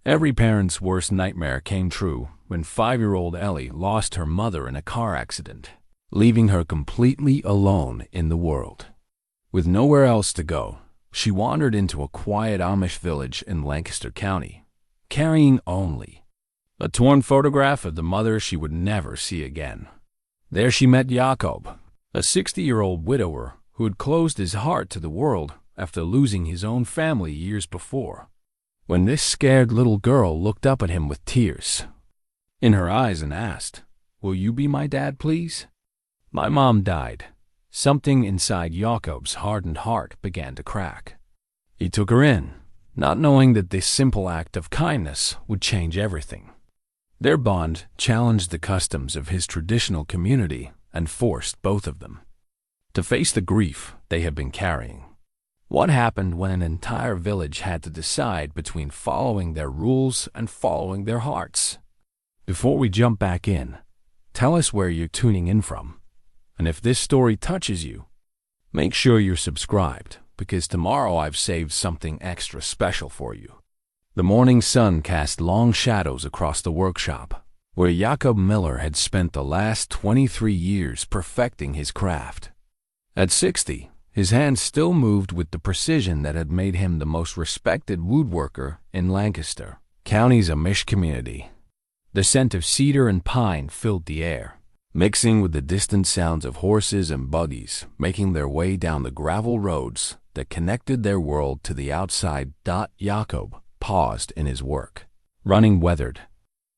Every parent's worst nightmare came true when 5-year-old Ellie lost her mother in a car accident, leaving her completely alone in the world. With nowhere else to go, she wandered into a quiet Amish village in Lancaster County, carrying only a torn photograph of the mother she would never see again. There she met Jakob, a 60-year-old widower who had closed his heart to the world after losing his own family years before. When this scared little girl looked up at him with tears in her eyes and asked, "Will you be my dad, please?" "My mom died." Something inside Jakob's hardened heart began to crack. He took her in, not knowing that this simple act of kindness would change everything. Their bond challenged the customs of his traditional community and forced both of them to face the grief they had been carrying. What happened when an entire village had to decide between following their rules and following their hearts? Before we jump back in, tell us where you're tuning in from. And if this story touches you, make sure you're subscribed, because tomorrow I've saved something extra special for you. The morning sun cast long shadows across the workshop, where Jakob Miller had spent the last 23 years perfecting his craft. At 60, his hands still moved with the precision that had made him the most respected woodworker in Lancaster County's Amish community. The scent of cedar and pine filled the air, mixing with the distant sounds of horses and buggies making their way down the gravel roads that connected their world to the outside. Jakob paused in his work, running weathered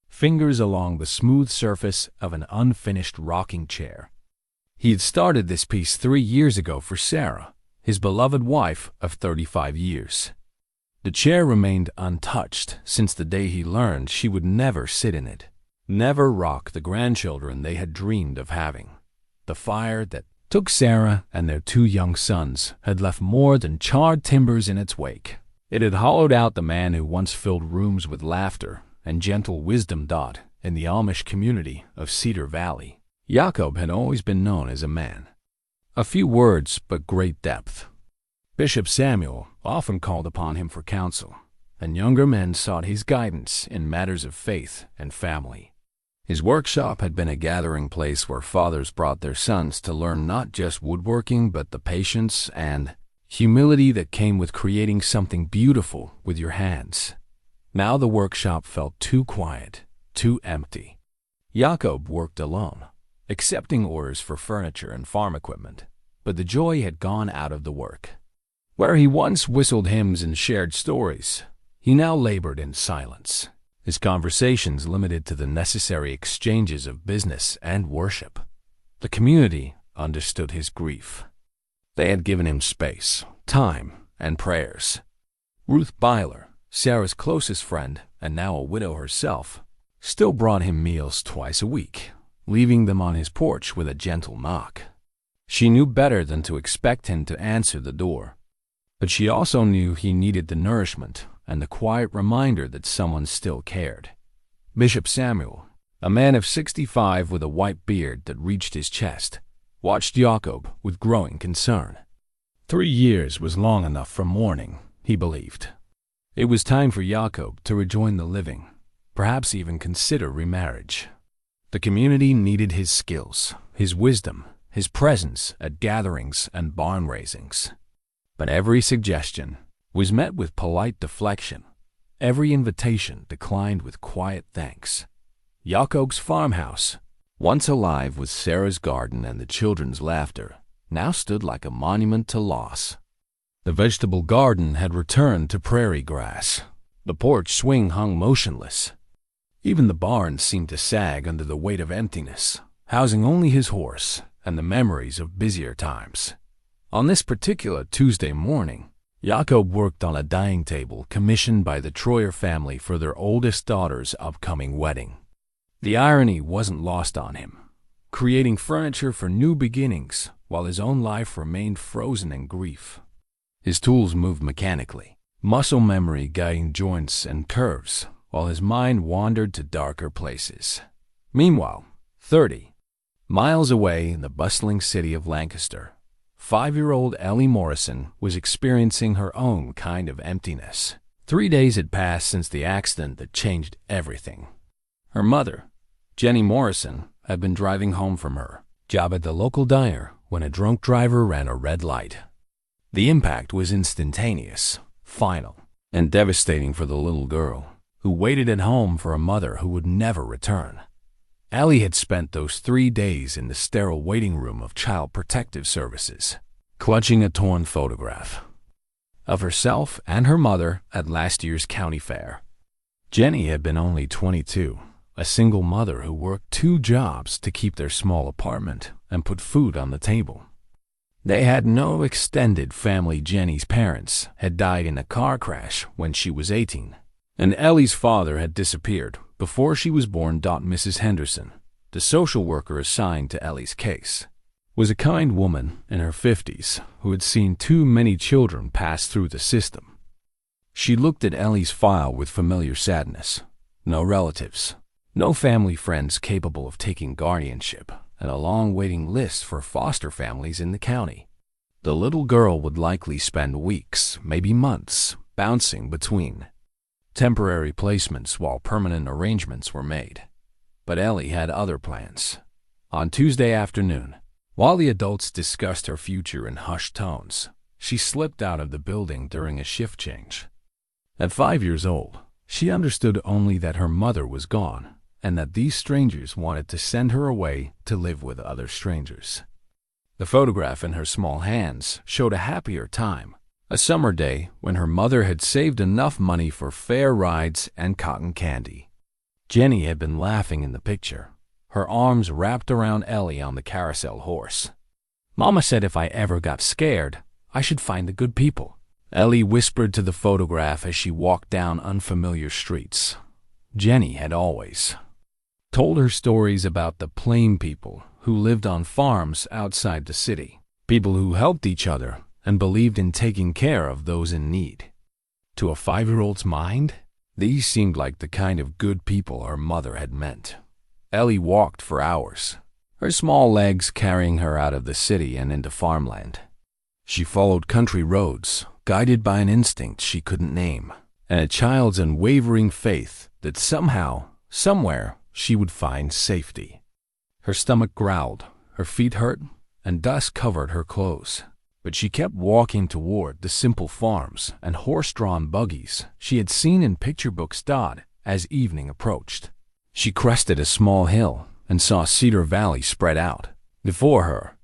fingers along the smooth surface of an unfinished rocking chair. He had started this piece 3 years ago for Sarah, his beloved wife of 35 years. The chair remained untouched since the day he learned she would never sit in it, never rock the grandchildren they had dreamed of having. The fire that took Sarah and their 2 young sons had left more than charred timbers in its wake. It had hollowed out the man who once filled rooms with laughter and gentle wisdom. In the Amish community of Cedar Valley, Jakob had always been known as a man. A few words, but great depth. Bishop Samuel often called upon him for counsel, and younger men sought his guidance in matters of faith and family. His workshop had been a gathering place where fathers brought their sons to learn not just woodworking, but the patience and humility that came with creating something beautiful with your hands. Now the workshop felt too quiet, too empty. Jakob worked alone, accepting orders for furniture and farm equipment, but the joy had gone out of the work. Where he once whistled hymns and shared stories, he now labored in silence, his conversations limited to the necessary exchanges of business and worship. The community understood his grief. They had given him space, time, and prayers. Ruth Byler, Sarah's closest friend and now a widow herself, still brought him meals twice a week, leaving them on his porch with a gentle knock. She knew better than to expect him to answer the door, but she also knew he needed the nourishment and the quiet reminder that someone still cared. Bishop Samuel, a man of 65 with a white beard that reached his chest, watched Jakob with growing concern. 3 years was long enough for mourning, he believed. It was time for Jakob to rejoin the living, perhaps even consider remarriage. The community needed his skills, his wisdom, his presence at gatherings and barn raisings. But every suggestion was met with polite deflection. Every invitation declined with quiet thanks. Jakob's farmhouse, once alive with Sarah's garden and the children's laughter, now stood like a monument to loss. The vegetable garden had returned to prairie grass. The porch swing hung motionless. Even the barn seemed to sag under the weight of emptiness, housing only his horse and the memories of busier times. On this particular Tuesday morning, Jakob worked on a dining table commissioned by the Troyer family for their oldest daughter's upcoming wedding. The irony wasn't lost on him, creating furniture for new beginnings while his own life remained frozen in grief. His tools moved mechanically, muscle memory guiding joints and curves, while his mind wandered to darker places. Meanwhile, 30 miles away in the bustling city of Lancaster, 5-year-old Ellie Morrison was experiencing her own kind of emptiness. 3 days had passed since the accident that changed everything. Her mother, Jenny Morrison, had been driving home from her job at the local diner when a drunk driver ran a red light. The impact was instantaneous, final, and devastating for the little girl, who waited at home for a mother who would never return. Ellie had spent those 3 days in the sterile waiting room of Child Protective Services, clutching a torn photograph of herself and her mother at last year's county fair. Jenny had been only 22, a single mother who worked 2 jobs to keep their small apartment and put food on the table. They had no extended family. Jenny's parents had died in a car crash when she was 18, and Ellie's father had disappeared before she was born. Mrs. Henderson, the social worker assigned to Ellie's case, was a kind woman in her 50s who had seen too many children pass through the system. She looked at Ellie's file with familiar sadness. No relatives, no family friends capable of taking guardianship, and a long waiting list for foster families in the county. The little girl would likely spend weeks, maybe months, bouncing between temporary placements while permanent arrangements were made. But Ellie had other plans. On Tuesday afternoon, while the adults discussed her future in hushed tones, she slipped out of the building during a shift change. At 5 years old, she understood only that her mother was gone and that these strangers wanted to send her away to live with other strangers. The photograph in her small hands showed a happier time, a summer day when her mother had saved enough money for fair rides and cotton candy. Jenny had been laughing in the picture, her arms wrapped around Ellie on the carousel horse. "Mama said if I ever got scared, I should find the good people," Ellie whispered to the photograph as she walked down unfamiliar streets. Jenny had always told her stories about the plain people who lived on farms outside the city, people who helped each other and believed in taking care of those in need. To a 5-year-old's mind, these seemed like the kind of good people her mother had meant. Ellie walked for hours, her small legs carrying her out of the city and into farmland. She followed country roads, guided by an instinct she couldn't name, and a child's unwavering faith that somehow, somewhere, she would find safety. Her stomach growled, her feet hurt, and dust covered her clothes. But she kept walking toward the simple farms and horse-drawn buggies she had seen in picture books. As evening approached, she crested a small hill and saw Cedar Valley spread out before her.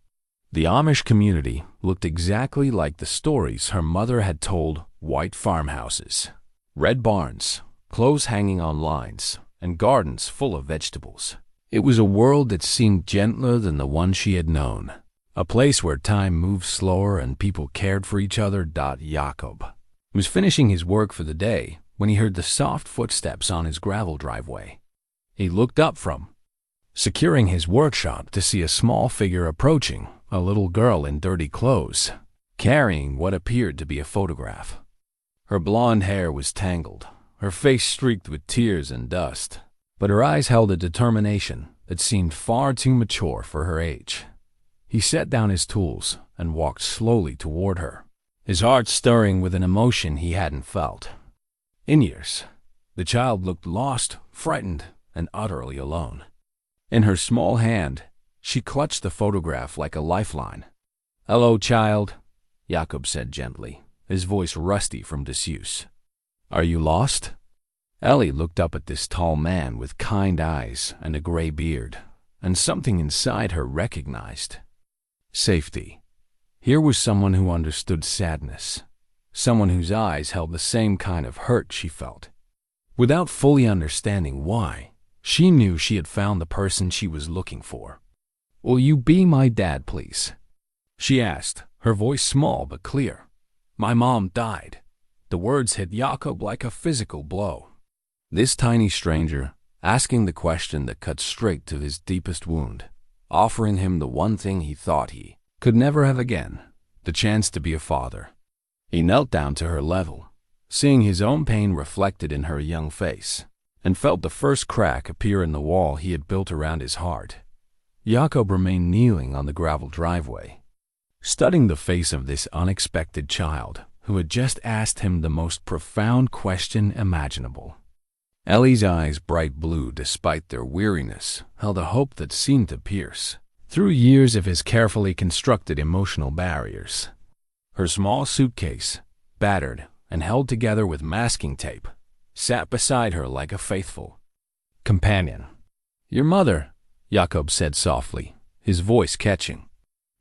The Amish community looked exactly like the stories her mother had told: white farmhouses, red barns, clothes hanging on lines, and gardens full of vegetables. It was a world that seemed gentler than the one she had known, a place where time moved slower and people cared for each other. Jakob was finishing his work for the day when he heard the soft footsteps on his gravel driveway. He looked up from securing his workshop to see a small figure approaching, a little girl in dirty clothes, carrying what appeared to be a photograph. Her blonde hair was tangled, her face streaked with tears and dust, but her eyes held a determination that seemed far too mature for her age. He set down his tools and walked slowly toward her, his heart stirring with an emotion he hadn't felt in years. The child looked lost, frightened, and utterly alone. In her small hand, she clutched the photograph like a lifeline. "Hello, child," Jakob said gently, his voice rusty from disuse. "Are you lost?" Ellie looked up at this tall man with kind eyes and a gray beard, and something inside her recognized safety. Here was someone who understood sadness, someone whose eyes held the same kind of hurt she felt. Without fully understanding why, she knew she had found the person she was looking for. "Will you be my dad, please?" she asked, her voice small but clear. "My mom died." The words hit Jakob like a physical blow. This tiny stranger, asking the question that cut straight to his deepest wound, offering him the one thing he thought he could never have again, the chance to be a father. He knelt down to her level, seeing his own pain reflected in her young face, and felt the first crack appear in the wall he had built around his heart. Jakob remained kneeling on the gravel driveway, studying the face of this unexpected child who had just asked him the most profound question imaginable. Ellie's eyes, bright blue despite their weariness, held a hope that seemed to pierce through years of his carefully constructed emotional barriers. Her small suitcase, battered and held together with masking tape, sat beside her like a faithful companion. "Your mother," Jakob said softly, his voice catching.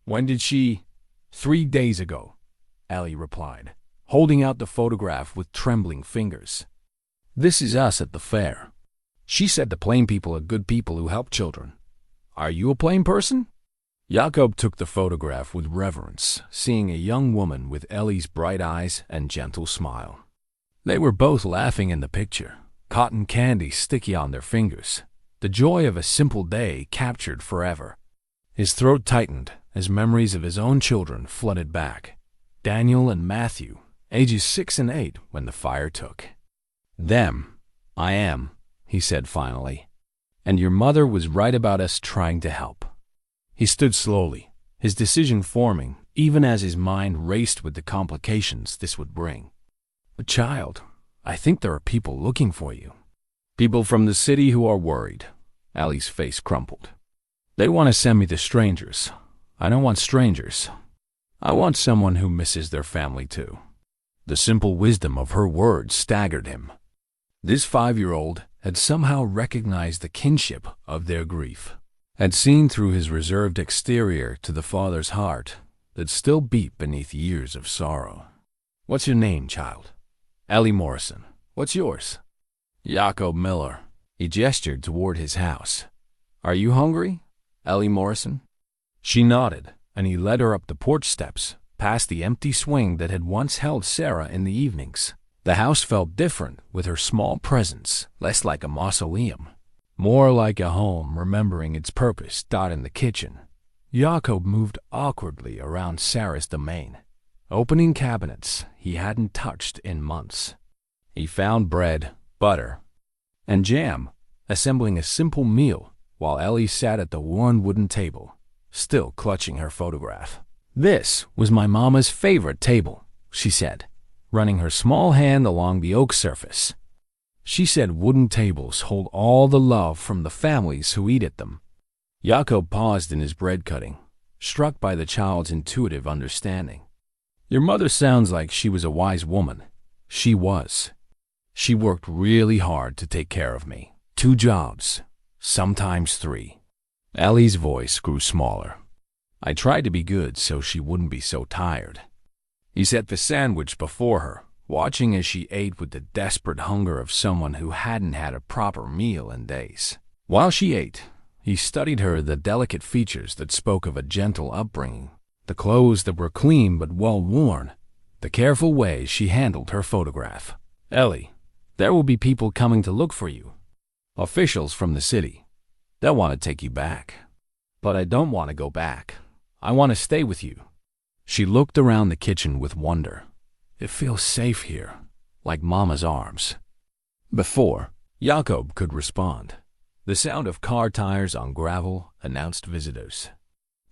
"When did she—" "3 days ago," Ellie replied, holding out the photograph with trembling fingers. "This is us at the fair. She said the plain people are good people who help children. Are you a plain person?" Jakob took the photograph with reverence, seeing a young woman with Ellie's bright eyes and gentle smile. They were both laughing in the picture, cotton candy sticky on their fingers, the joy of a simple day captured forever. His throat tightened as memories of his own children flooded back. Daniel and Matthew, ages 6 and 8 when the fire took. "Them, I am," he said finally. "And your mother was right about us trying to help." He stood slowly, his decision forming, even as his mind raced with the complications this would bring. "But child, I think there are people looking for you. People from the city who are worried." Ellie's face crumpled. "They want to send me to strangers. I don't want strangers. I want someone who misses their family too." The simple wisdom of her words staggered him. This 5-year-old had somehow recognized the kinship of their grief, had seen through his reserved exterior to the father's heart that still beat beneath years of sorrow. "What's your name, child?" "Ellie Morrison. What's yours?" "Jakob Miller." He gestured toward his house. "Are you hungry, Ellie Morrison?" She nodded, and he led her up the porch steps, past the empty swing that had once held Sarah in the evenings. The house felt different with her small presence, less like a mausoleum, more like a home remembering its purpose. In the kitchen, Jakob moved awkwardly around Sarah's domain, opening cabinets he hadn't touched in months. He found bread, butter, and jam, assembling a simple meal while Ellie sat at the worn wooden table, still clutching her photograph. "This was my mama's favorite table," she said, running her small hand along the oak surface. She said wooden tables hold all the love from the families who eat at them. Jakob paused in his bread cutting, struck by the child's intuitive understanding. "Your mother sounds like she was a wise woman." She was. She worked really hard to take care of me. 2 jobs, sometimes 3. Ellie's voice grew smaller. "I tried to be good so she wouldn't be so tired." He set the sandwich before her, watching as she ate with the desperate hunger of someone who hadn't had a proper meal in days. While she ate, he studied the delicate features that spoke of a gentle upbringing, the clothes that were clean but well-worn, the careful way she handled her photograph. "Ellie, there will be people coming to look for you. Officials from the city. They'll want to take you back." "But I don't want to go back. I want to stay with you." She looked around the kitchen with wonder. "It feels safe here, like Mama's arms." Before Jakob could respond, the sound of car tires on gravel announced visitors.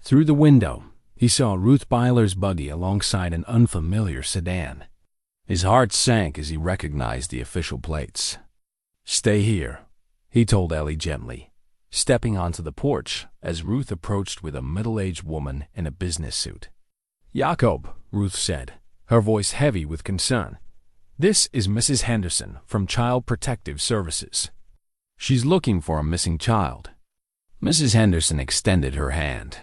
Through the window, he saw Ruth Byler's buggy alongside an unfamiliar sedan. His heart sank as he recognized the official plates. "Stay here," he told Ellie gently, stepping onto the porch as Ruth approached with a middle-aged woman in a business suit. "Jakob," Ruth said, her voice heavy with concern. "This is Mrs. Henderson from Child Protective Services. She's looking for a missing child." Mrs. Henderson extended her hand.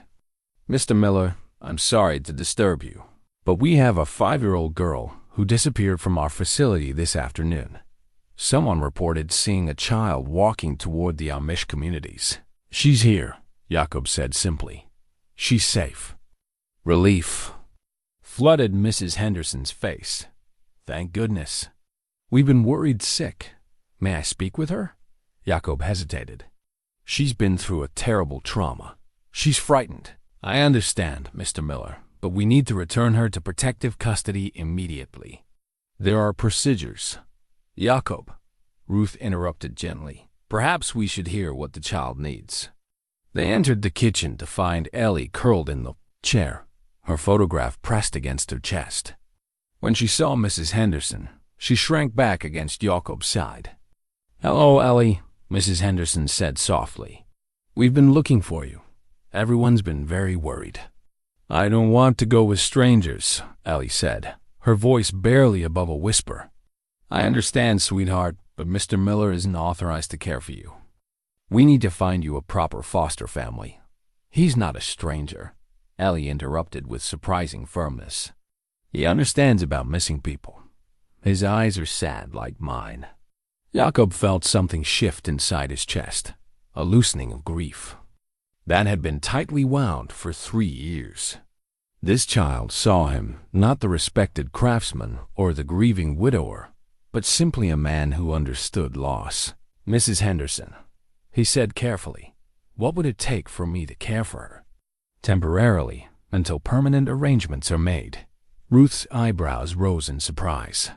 "Mr. Miller, I'm sorry to disturb you, but we have a 5-year-old girl who disappeared from our facility this afternoon. Someone reported seeing a child walking toward the Amish communities." "She's here," Jakob said simply. "She's safe." Relief flooded Mrs. Henderson's face. "Thank goodness. We've been worried sick. May I speak with her?" Jakob hesitated. "She's been through a terrible trauma. She's frightened." "I understand, Mr. Miller, but we need to return her to protective custody immediately. There are procedures." "Jakob," Ruth interrupted gently, "perhaps we should hear what the child needs." They entered the kitchen to find Ellie curled in the chair, her photograph pressed against her chest. When she saw Mrs. Henderson, she shrank back against Jakob's side. "Hello, Ellie," Mrs. Henderson said softly. "We've been looking for you. Everyone's been very worried." "I don't want to go with strangers," Ellie said, her voice barely above a whisper. "I understand, sweetheart, but Mr. Miller isn't authorized to care for you. We need to find you a proper foster family." "He's not a stranger," Ellie interrupted with surprising firmness. "He understands about missing people. His eyes are sad like mine." Jakob felt something shift inside his chest, a loosening of grief that had been tightly wound for 3 years. This child saw him not the respected craftsman or the grieving widower, but simply a man who understood loss. "Mrs. Henderson," he said carefully, "what would it take for me to care for her?" "Temporarily, until permanent arrangements are made." Ruth's eyebrows rose in surprise.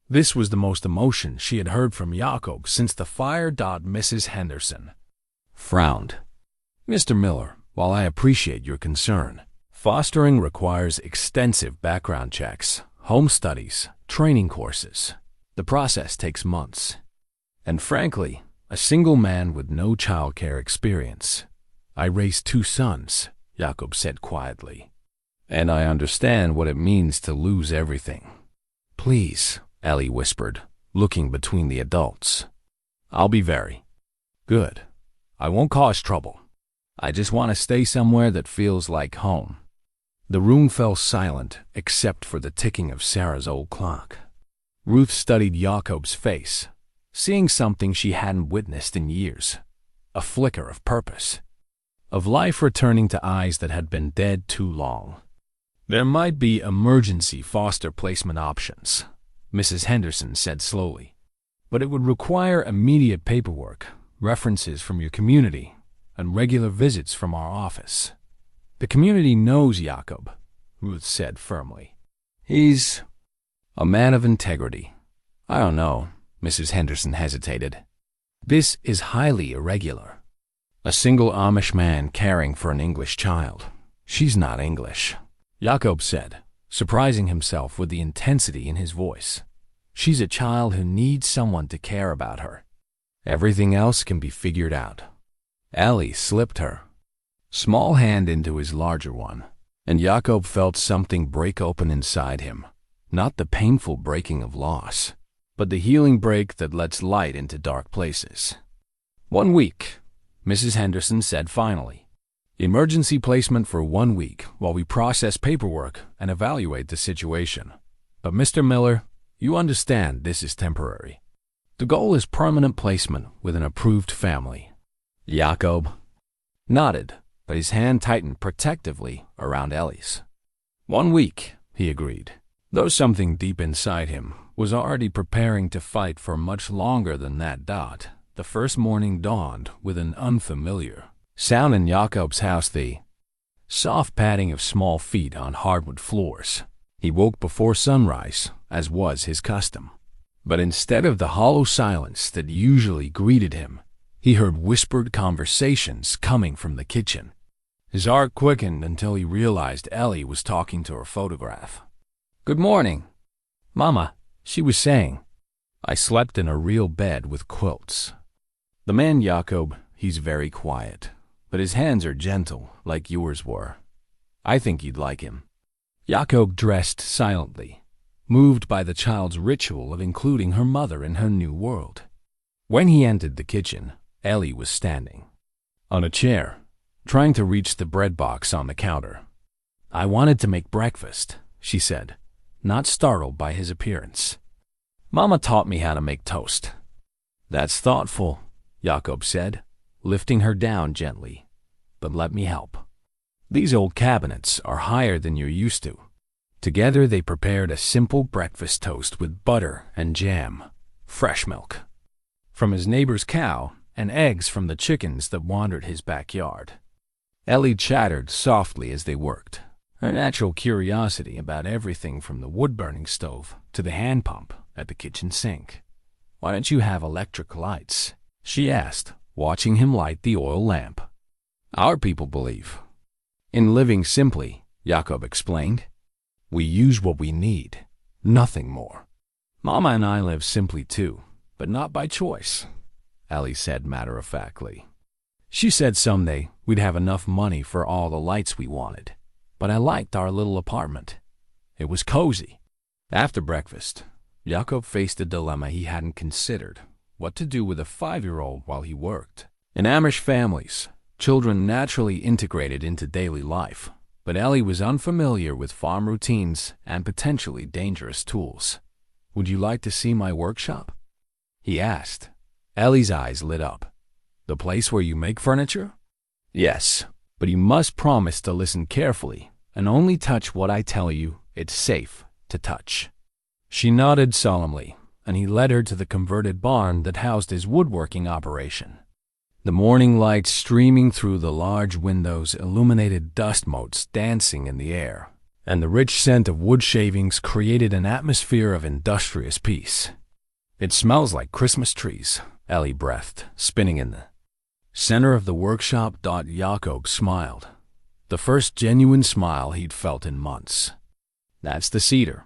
This was the most emotion she had heard from Jakob since the fire. Mrs. Henderson frowned. "Mr. Miller, while I appreciate your concern, fostering requires extensive background checks, home studies, training courses. The process takes months. And frankly, a single man with no childcare experience. I raised 2 sons," Jakob said quietly. "And I understand what it means to lose everything." "Please," Ellie whispered, looking between the adults. "I'll be very good. I won't cause trouble. I just want to stay somewhere that feels like home." The room fell silent except for the ticking of Sarah's old clock. Ruth studied Jakob's face, seeing something she hadn't witnessed in years, a flicker of purpose, of life returning to eyes that had been dead too long. "There might be emergency foster placement options," Mrs. Henderson said slowly, "but it would require immediate paperwork, references from your community, and regular visits from our office." "The community knows Jakob," Ruth said firmly. "He's a man of integrity." "I don't know," Mrs. Henderson hesitated. "This is highly irregular. A single Amish man caring for an English child. She's not English," Jakob said, surprising himself with the intensity in his voice. "She's a child who needs someone to care about her. Everything else can be figured out." Ellie slipped her small hand into his larger one, and Jakob felt something break open inside him, not the painful breaking of loss, but the healing break that lets light into dark places. "1 week," Mrs. Henderson said finally. "Emergency placement for 1 week while we process paperwork and evaluate the situation. But Mr. Miller, you understand this is temporary. The goal is permanent placement with an approved family." Jakob nodded, but his hand tightened protectively around Ellie's. 1 week, he agreed, though something deep inside him was already preparing to fight for much longer than that. The first morning dawned with an unfamiliar sound in Jakob's house, the soft padding of small feet on hardwood floors. He woke before sunrise, as was his custom. But instead of the hollow silence that usually greeted him, he heard whispered conversations coming from the kitchen. His heart quickened until he realized Ellie was talking to her photograph. "Good morning, Mama," she was saying. "I slept in a real bed with quilts." "The man Jakob, he's very quiet, but his hands are gentle like yours were. I think you'd like him." Jakob dressed silently, moved by the child's ritual of including her mother in her new world. When he entered the kitchen, Ellie was standing on a chair, trying to reach the bread box on the counter. "I wanted to make breakfast," she said, not startled by his appearance. "Mama taught me how to make toast." "That's thoughtful," Jakob said, lifting her down gently. "But let me help. These old cabinets are higher than you're used to." Together they prepared a simple breakfast toast with butter and jam, fresh milk from his neighbor's cow, and eggs from the chickens that wandered his backyard. Ellie chattered softly as they worked, her natural curiosity about everything from the wood-burning stove to the hand pump at the kitchen sink. "Why don't you have electric lights?" she asked, watching him light the oil lamp. "Our people believe in living simply," Jakob explained. "We use what we need, Nothing more. Mama and I live simply too, but not by choice, Ellie said matter-of-factly. She said someday we'd have enough money for all the lights we wanted, but I liked our little apartment. It was cozy. After breakfast, Jakob faced a dilemma he hadn't considered: what to do with a 5-year-old while he worked. In Amish families, children naturally integrated into daily life, but Ellie was unfamiliar with farm routines and potentially dangerous tools. "Would you like to see my workshop?" he asked. Ellie's eyes lit up. "The place where you make furniture?" "Yes, but you must promise to listen carefully and only touch what I tell you it's safe to touch." She nodded solemnly, and he led her to the converted barn that housed his woodworking operation. The morning light streaming through the large windows illuminated dust motes dancing in the air, and the rich scent of wood shavings created an atmosphere of industrious peace. "It smells like Christmas trees," Ellie breathed, spinning in the center of the workshop. Jakob smiled, the first genuine smile he'd felt in months. "That's the cedar.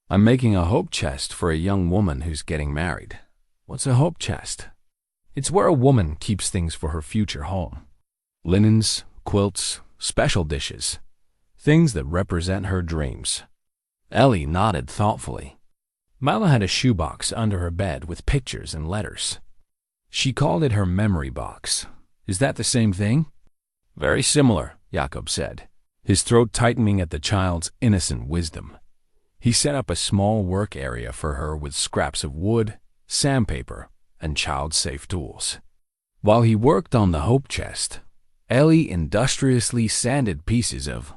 I'm making a hope chest for a young woman who's getting married." "What's a hope chest?" "It's where a woman keeps things for her future home. Linens, quilts, special dishes, things that represent her dreams." Ellie nodded thoughtfully. Mila had a shoebox under her bed with pictures and letters. She called it her memory box. "Is that the same thing?" "Very similar," Jakob said, his throat tightening at the child's innocent wisdom. He set up a small work area for her with scraps of wood, sandpaper, and child-safe tools. While he worked on the hope chest, Ellie industriously sanded pieces of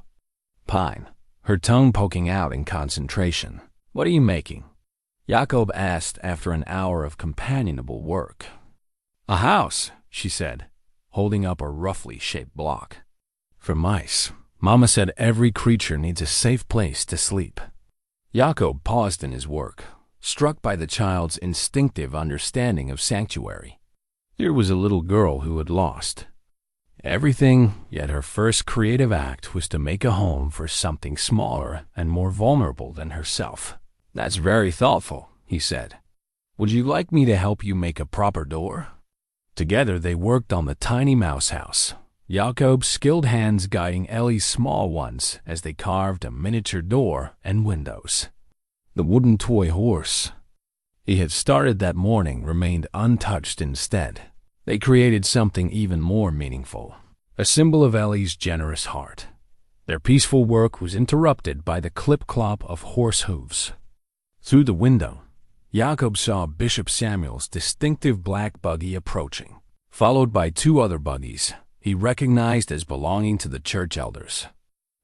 pine, her tongue poking out in concentration. "What are you making?" Jakob asked after an hour of companionable work. "A house," she said, holding up a roughly shaped block. "For mice. Mama said every creature needs a safe place to sleep." Jakob paused in his work, struck by the child's instinctive understanding of sanctuary. Here was a little girl who had lost everything, yet her first creative act was to make a home for something smaller and more vulnerable than herself. "That's very thoughtful," he said. "Would you like me to help you make a proper door?" Together they worked on the tiny mouse house, Jakob's skilled hands guiding Ellie's small ones as they carved a miniature door and windows. The wooden toy horse he had started that morning remained untouched instead. They created something even more meaningful, a symbol of Ellie's generous heart. Their peaceful work was interrupted by the clip-clop of horse hooves. Through the window, Jakob saw Bishop Samuel's distinctive black buggy approaching, followed by 2 other buggies he recognized as belonging to the church elders.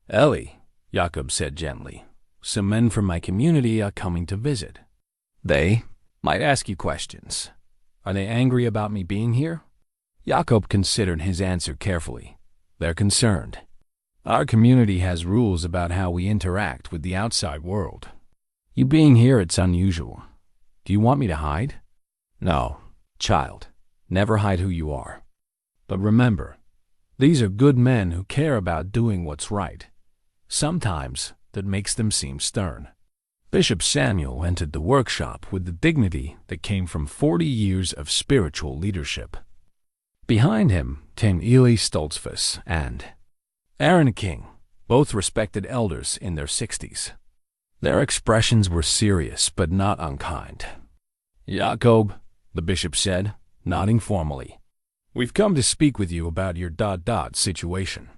"Ellie," Jakob said gently, "some men from my community are coming to visit. They might ask you questions. Are they angry about me being here?" Jakob considered his answer carefully. "They're concerned. Our community has rules about how we interact with the outside world. You being here, it's unusual. Do you want me to hide?" "No, child. Never hide who you are. But remember, these are good men who care about doing what's right. Sometimes that makes them seem stern." Bishop Samuel entered the workshop with the dignity that came from 40 years of spiritual leadership. Behind him came Ellie Stoltzfus and Aaron King, both respected elders in their 60s. Their expressions were serious but not unkind. "Jakob," the bishop said, nodding formally, "we've come to speak with you about your ... situation."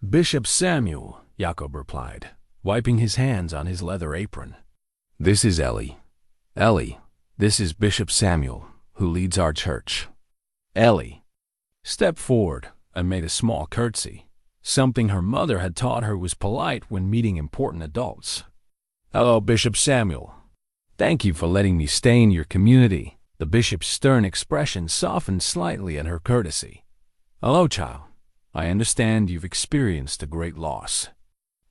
"Bishop Samuel," Jakob replied, wiping his hands on his leather apron. "This is Ellie. Ellie, this is Bishop Samuel, who leads our church." Ellie stepped forward and made a small curtsy, something her mother had taught her was polite when meeting important adults. "Hello, Bishop Samuel. Thank you for letting me stay in your community." The bishop's stern expression softened slightly at her courtesy. "Hello, child. I understand you've experienced a great loss."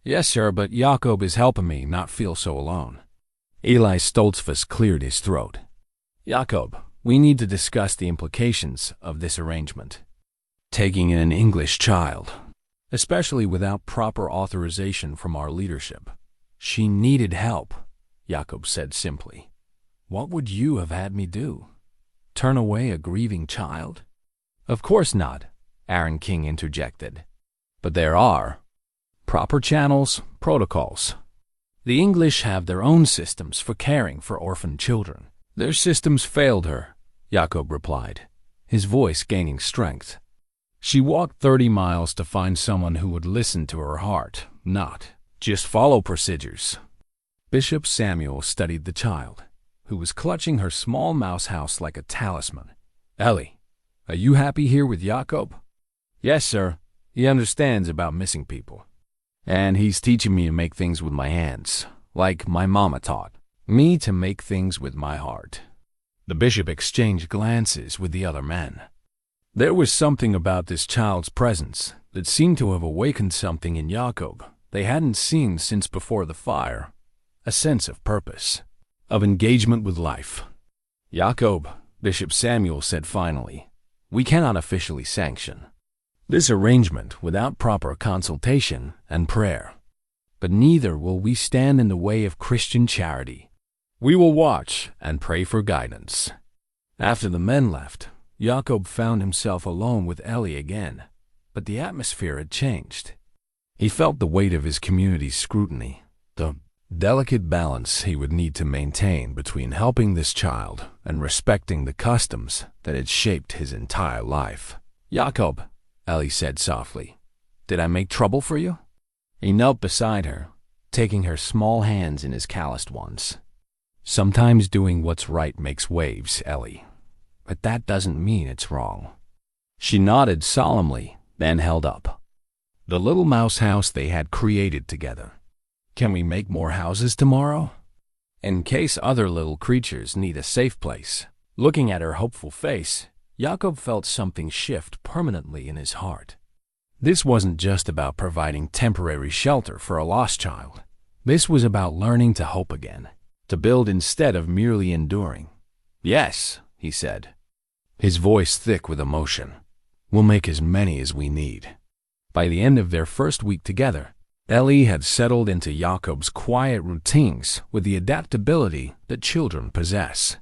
"Yes, sir, but Jakob is helping me not feel so alone." Eli Stoltzfus cleared his throat. "Jakob, we need to discuss the implications of this arrangement. Taking in an English child, especially without proper authorization from our leadership. She needed help." Jakob said simply. What would you have had me do? Turn away a grieving child? Of course not, Aaron King interjected. But there are proper channels, protocols. The English have their own systems for caring for orphan children. Their systems failed her, Jakob replied, his voice gaining strength. She walked 30 miles to find someone who would listen to her heart, not just follow procedures. Bishop Samuel studied the child, who was clutching her small mouse house like a talisman. Ellie, are you happy here with Jakob? Yes, sir. He understands about missing people. And he's teaching me to make things with my hands, like my mama taught me to make things with my heart. The bishop exchanged glances with the other men. There was something about this child's presence that seemed to have awakened something in Jakob they hadn't seen since before the fire, a sense of purpose, of engagement with life. Jakob, Bishop Samuel said finally, we cannot officially sanction this arrangement without proper consultation and prayer. But neither will we stand in the way of Christian charity. We will watch and pray for guidance. After the men left, Jakob found himself alone with Ellie again, but the atmosphere had changed. He felt the weight of his community's scrutiny, the delicate balance he would need to maintain between helping this child and respecting the customs that had shaped his entire life. Jakob, Ellie said softly, did I make trouble for you? He knelt beside her, taking her small hands in his calloused ones. Sometimes doing what's right makes waves, Ellie, but that doesn't mean it's wrong. She nodded solemnly, then held up the little mouse house they had created together. Can we make more houses tomorrow? In case other little creatures need a safe place. Looking at her hopeful face, Jakob felt something shift permanently in his heart. This wasn't just about providing temporary shelter for a lost child. This was about learning to hope again, to build instead of merely enduring. Yes, he said, his voice thick with emotion. We'll make as many as we need. By the end of their first week together, Ellie had settled into Jakob's quiet routines with the adaptability that children possess.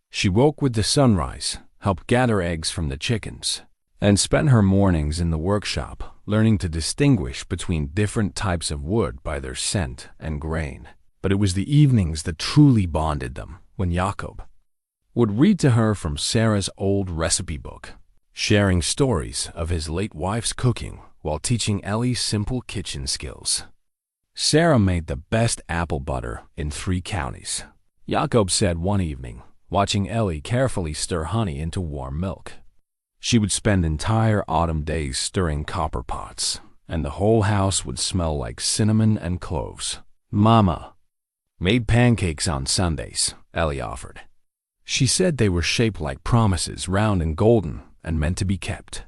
She woke with the sunrise, helped gather eggs from the chickens, and spent her mornings in the workshop learning to distinguish between different types of wood by their scent and grain. But it was the evenings that truly bonded them when Jakob would read to her from Sarah's old recipe book, sharing stories of his late wife's cooking while teaching Ellie simple kitchen skills. Sarah made the best apple butter in 3 counties, Jakob said one evening, watching Ellie carefully stir honey into warm milk. She would spend entire autumn days stirring copper pots, and the whole house would smell like cinnamon and cloves. Mama made pancakes on Sundays, Ellie offered. She said they were shaped like promises, round and golden, and meant to be kept.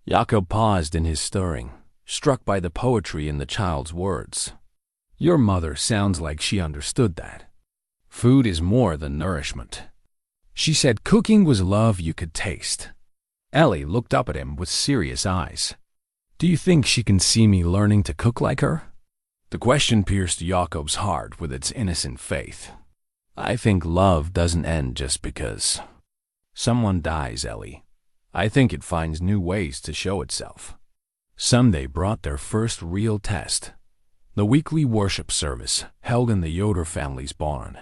Jakob paused in his stirring, struck by the poetry in the child's words. Your mother sounds like she understood that. Food is more than nourishment. She said cooking was love you could taste. Ellie looked up at him with serious eyes. Do you think she can see me learning to cook like her? The question pierced Jakob's heart with its innocent faith. I think love doesn't end just because someone dies, Ellie. I think it finds new ways to show itself. Sunday brought their first real test, the weekly worship service held in the Yoder family's barn.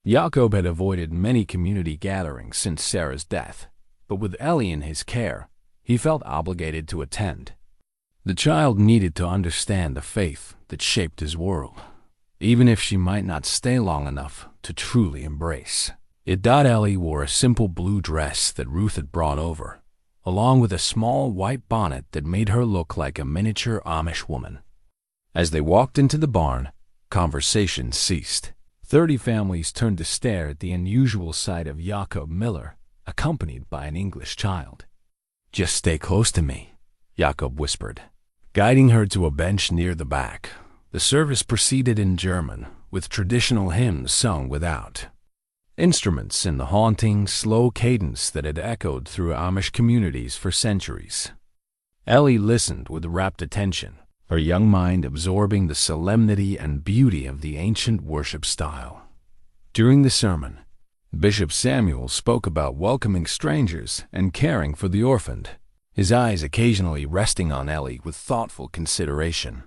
Jakob had avoided many community gatherings since Sarah's death, but with Ellie in his care, he felt obligated to attend. The child needed to understand the faith that shaped his world, even if she might not stay long enough to truly embrace it. Ellie wore a simple blue dress that Ruth had brought over, along with a small white bonnet that made her look like a miniature Amish woman. As they walked into the barn, conversation ceased. 30 families turned to stare at the unusual sight of Jakob Miller, accompanied by an English child. Just stay close to me, Jakob whispered, guiding her to a bench near the back. The service proceeded in German, with traditional hymns sung without instruments in the haunting, slow cadence that had echoed through Amish communities for centuries. Ellie listened with rapt attention, her young mind absorbing the solemnity and beauty of the ancient worship style. During the sermon, Bishop Samuel spoke about welcoming strangers and caring for the orphaned, his eyes occasionally resting on Ellie with thoughtful consideration.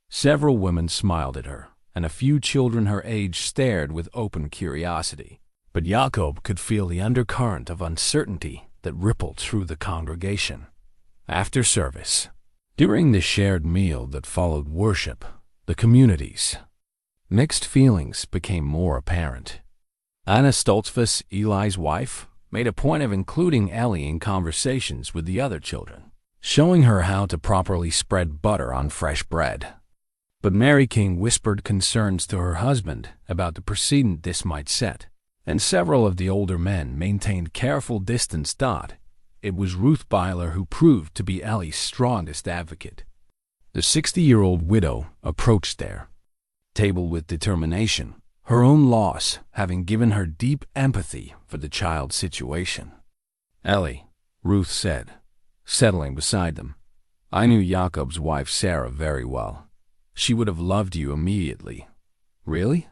Several women smiled at her, and a few children her age stared with open curiosity. But Jakob could feel the undercurrent of uncertainty that rippled through the congregation. After service, during the shared meal that followed worship, the community's mixed feelings became more apparent. Anna Stoltzfus, Eli's wife, made a point of including Ellie in conversations with the other children, showing her how to properly spread butter on fresh bread. But Mary King whispered concerns to her husband about the precedent this might set, and several of the older men maintained careful distance. It was Ruth Byler who proved to be Ellie's strongest advocate. The 60-year-old widow approached their table with determination, her own loss having given her deep empathy for the child's situation. "Ellie," Ruth said, settling beside them, "I knew Jakob's wife Sarah very well. She would have loved you immediately." "Really?"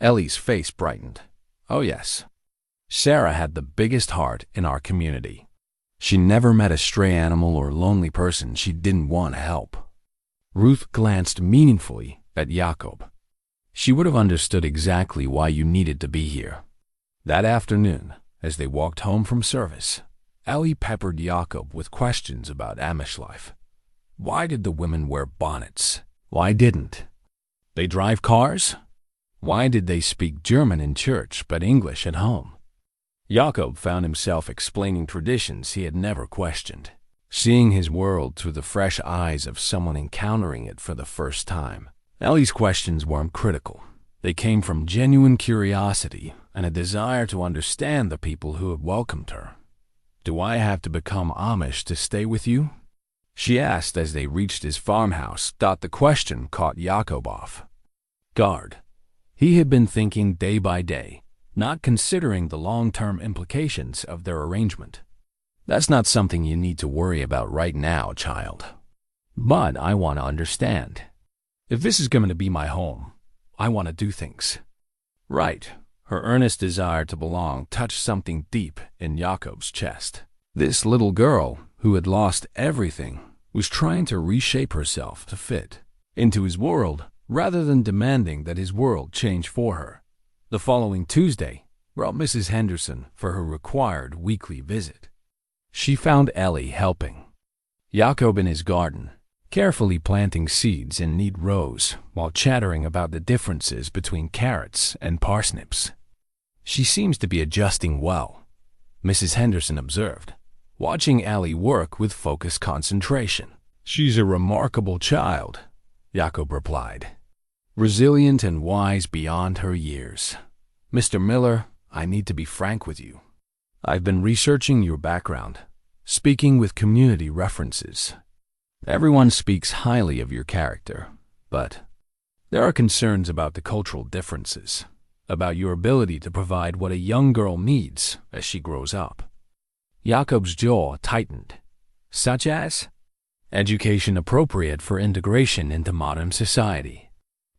Ellie's face brightened. "Oh yes. Sarah had the biggest heart in our community. She never met a stray animal or lonely person she didn't want to help." Ruth glanced meaningfully at Jakob. "She would have understood exactly why you needed to be here." That afternoon, as they walked home from service, Ellie peppered Jakob with questions about Amish life. Why did the women wear bonnets? Why didn't they drive cars? Why did they speak German in church but English at home? Jakob found himself explaining traditions he had never questioned, seeing his world through the fresh eyes of someone encountering it for the first time. Ellie's questions weren't critical. They came from genuine curiosity and a desire to understand the people who had welcomed her. "Do I have to become Amish to stay with you?" she asked as they reached his farmhouse. The question caught Jakob off guard. He had been thinking day by day, not considering the long-term implications of their arrangement. "That's not something you need to worry about right now, child. But I want to understand. If this is going to be my home, I want to do things right." Her earnest desire to belong touched something deep in Jakob's chest. This little girl, who had lost everything, was trying to reshape herself to fit into his world rather than demanding that his world change for her. The following Tuesday brought Mrs. Henderson for her required weekly visit. She found Ellie helping Jakob in his garden, carefully planting seeds in neat rows while chattering about the differences between carrots and parsnips. "She seems to be adjusting well," Mrs. Henderson observed, watching Ellie work with focused concentration. "She's a remarkable child," Jakob replied, "resilient and wise beyond her years. Mr. Miller, I need to be frank with you. I've been researching your background, speaking with community references. Everyone speaks highly of your character, but there are concerns about the cultural differences, about your ability to provide what a young girl needs as she grows up." Jakob's jaw tightened. "Such as?" "Education appropriate for integration into modern society.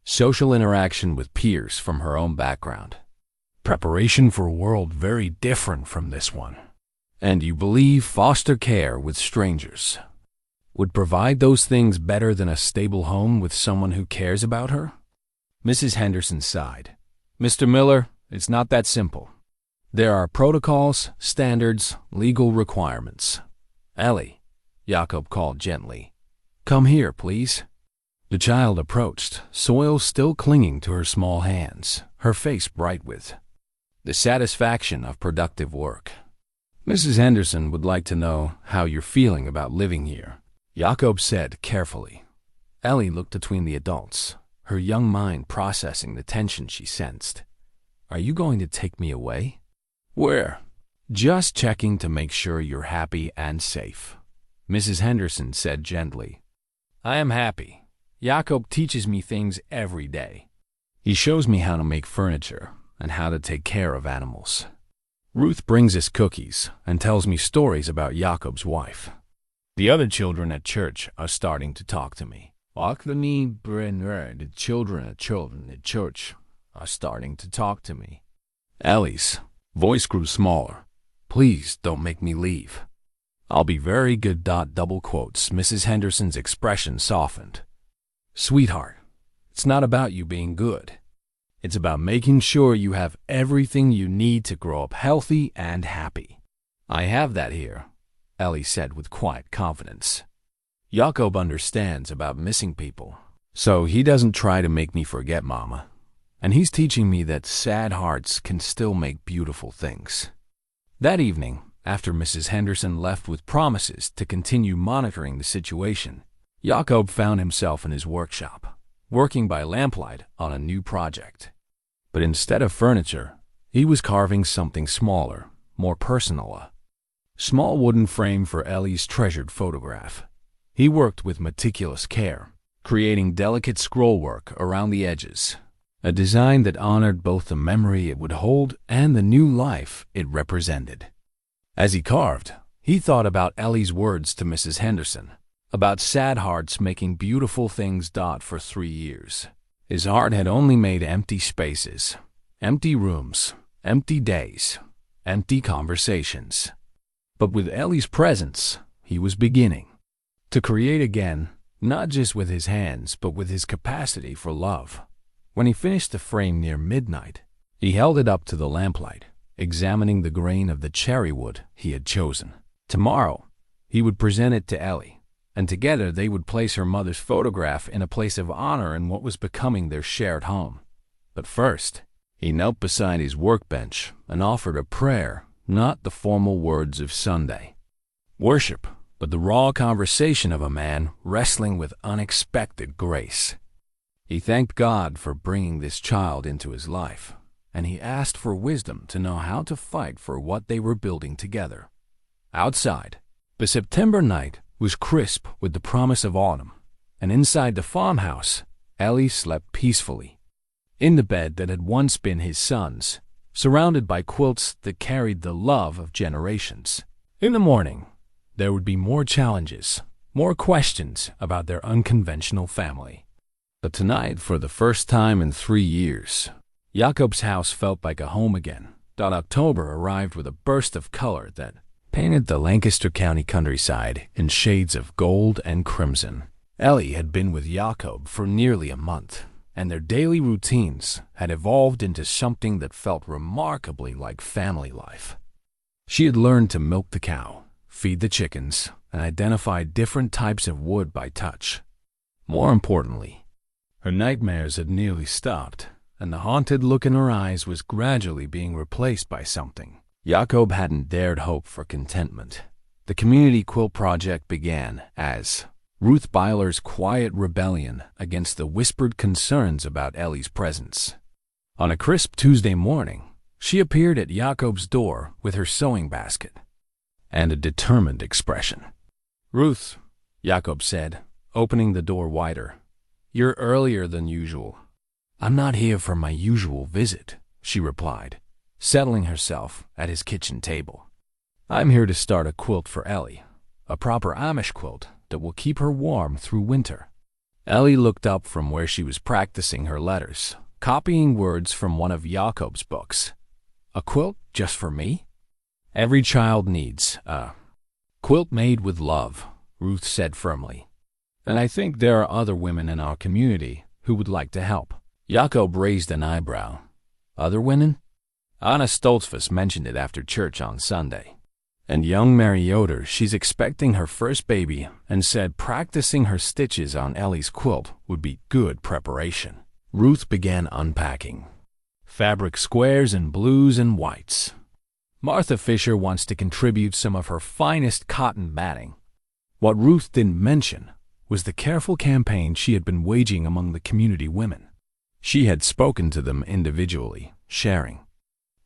Social interaction with peers from her own background. Preparation for a world very different from this one. And you believe foster care with strangers would provide those things better than a stable home with someone who cares about her?" Mrs. Henderson sighed. "Mr. Miller, it's not that simple. There are protocols, standards, legal requirements." "Ellie," Jakob called gently, "come here, please." The child approached, soil still clinging to her small hands, her face bright with the satisfaction of productive work. "Mrs. Henderson would like to know how you're feeling about living here," Jakob said carefully. Ellie looked between the adults, her young mind processing the tension she sensed. "Are you going to take me away?" "Where?" "Just checking to make sure you're happy and safe," Mrs. Henderson said gently. "I am happy. Jakob teaches me things every day. He shows me how to make furniture and how to take care of animals. Ruth brings us cookies and tells me stories about Jakob's wife. The other children at church are starting to talk to me. The children at church are starting to talk to me." Ellie's voice grew smaller. "Please don't make me leave. I'll be very good. Double quotes. Mrs. Henderson's expression softened. "Sweetheart, it's not about you being good. It's about making sure you have everything you need to grow up healthy and happy." "I have that here," Ellie said with quiet confidence. "Jakob understands about missing people, so he doesn't try to make me forget Mama. And he's teaching me that sad hearts can still make beautiful things." That evening, after Mrs. Henderson left with promises to continue monitoring the situation, Jakob found himself in his workshop, working by lamplight on a new project. But instead of furniture, he was carving something smaller, more personal, a small wooden frame for Ellie's treasured photograph. He worked with meticulous care, creating delicate scrollwork around the edges, a design that honored both the memory it would hold and the new life it represented. As he carved, he thought about Ellie's words to Mrs. Henderson, about sad hearts making beautiful things. For 3 years, his heart had only made empty spaces, empty rooms, empty days, empty conversations. But with Ellie's presence, he was beginning to create again, not just with his hands, but with his capacity for love. When he finished the frame near midnight, he held it up to the lamplight, examining the grain of the cherry wood he had chosen. Tomorrow, he would present it to Ellie, and together they would place her mother's photograph in a place of honor in what was becoming their shared home. But first, he knelt beside his workbench and offered a prayer, not the formal words of Sunday worship, but the raw conversation of a man wrestling with unexpected grace. He thanked God for bringing this child into his life, and he asked for wisdom to know how to fight for what they were building together. Outside, the September night was crisp with the promise of autumn, and inside the farmhouse, Ellie slept peacefully, in the bed that had once been his son's, surrounded by quilts that carried the love of generations. In the morning, there would be more challenges, more questions about their unconventional family. But tonight, for the first time in 3 years, Jakob's house felt like a home again. October arrived with a burst of color that painted the Lancaster County countryside in shades of gold and crimson. Ellie had been with Jakob for nearly a month, and their daily routines had evolved into something that felt remarkably like family life. She had learned to milk the cow, feed the chickens, and identify different types of wood by touch. More importantly, her nightmares had nearly stopped, and the haunted look in her eyes was gradually being replaced by something Jakob hadn't dared hope for: contentment. The community quilt project began as Ruth Byler's quiet rebellion against the whispered concerns about Ellie's presence. On a crisp Tuesday morning, she appeared at Jakob's door with her sewing basket and a determined expression. "Ruth," Jakob said, opening the door wider, "you're earlier than usual." "I'm not here for my usual visit," she replied, settling herself at his kitchen table. "I'm here to start a quilt for Ellie, a proper Amish quilt that will keep her warm through winter." Ellie looked up from where she was practicing her letters, copying words from one of Jakob's books. "A quilt just for me? Every child needs a quilt made with love," Ruth said firmly. "And I think there are other women in our community who would like to help." Jakob raised an eyebrow. "Other women?" "Anna Stoltzfus mentioned it after church on Sunday. And young Mary Yoder, she's expecting her first baby, and said practicing her stitches on Ellie's quilt would be good preparation." Ruth began unpacking. "Fabric squares and blues and whites. Martha Fisher wants to contribute some of her finest cotton batting." What Ruth didn't mention was the careful campaign she had been waging among the community women. She had spoken to them individually, sharing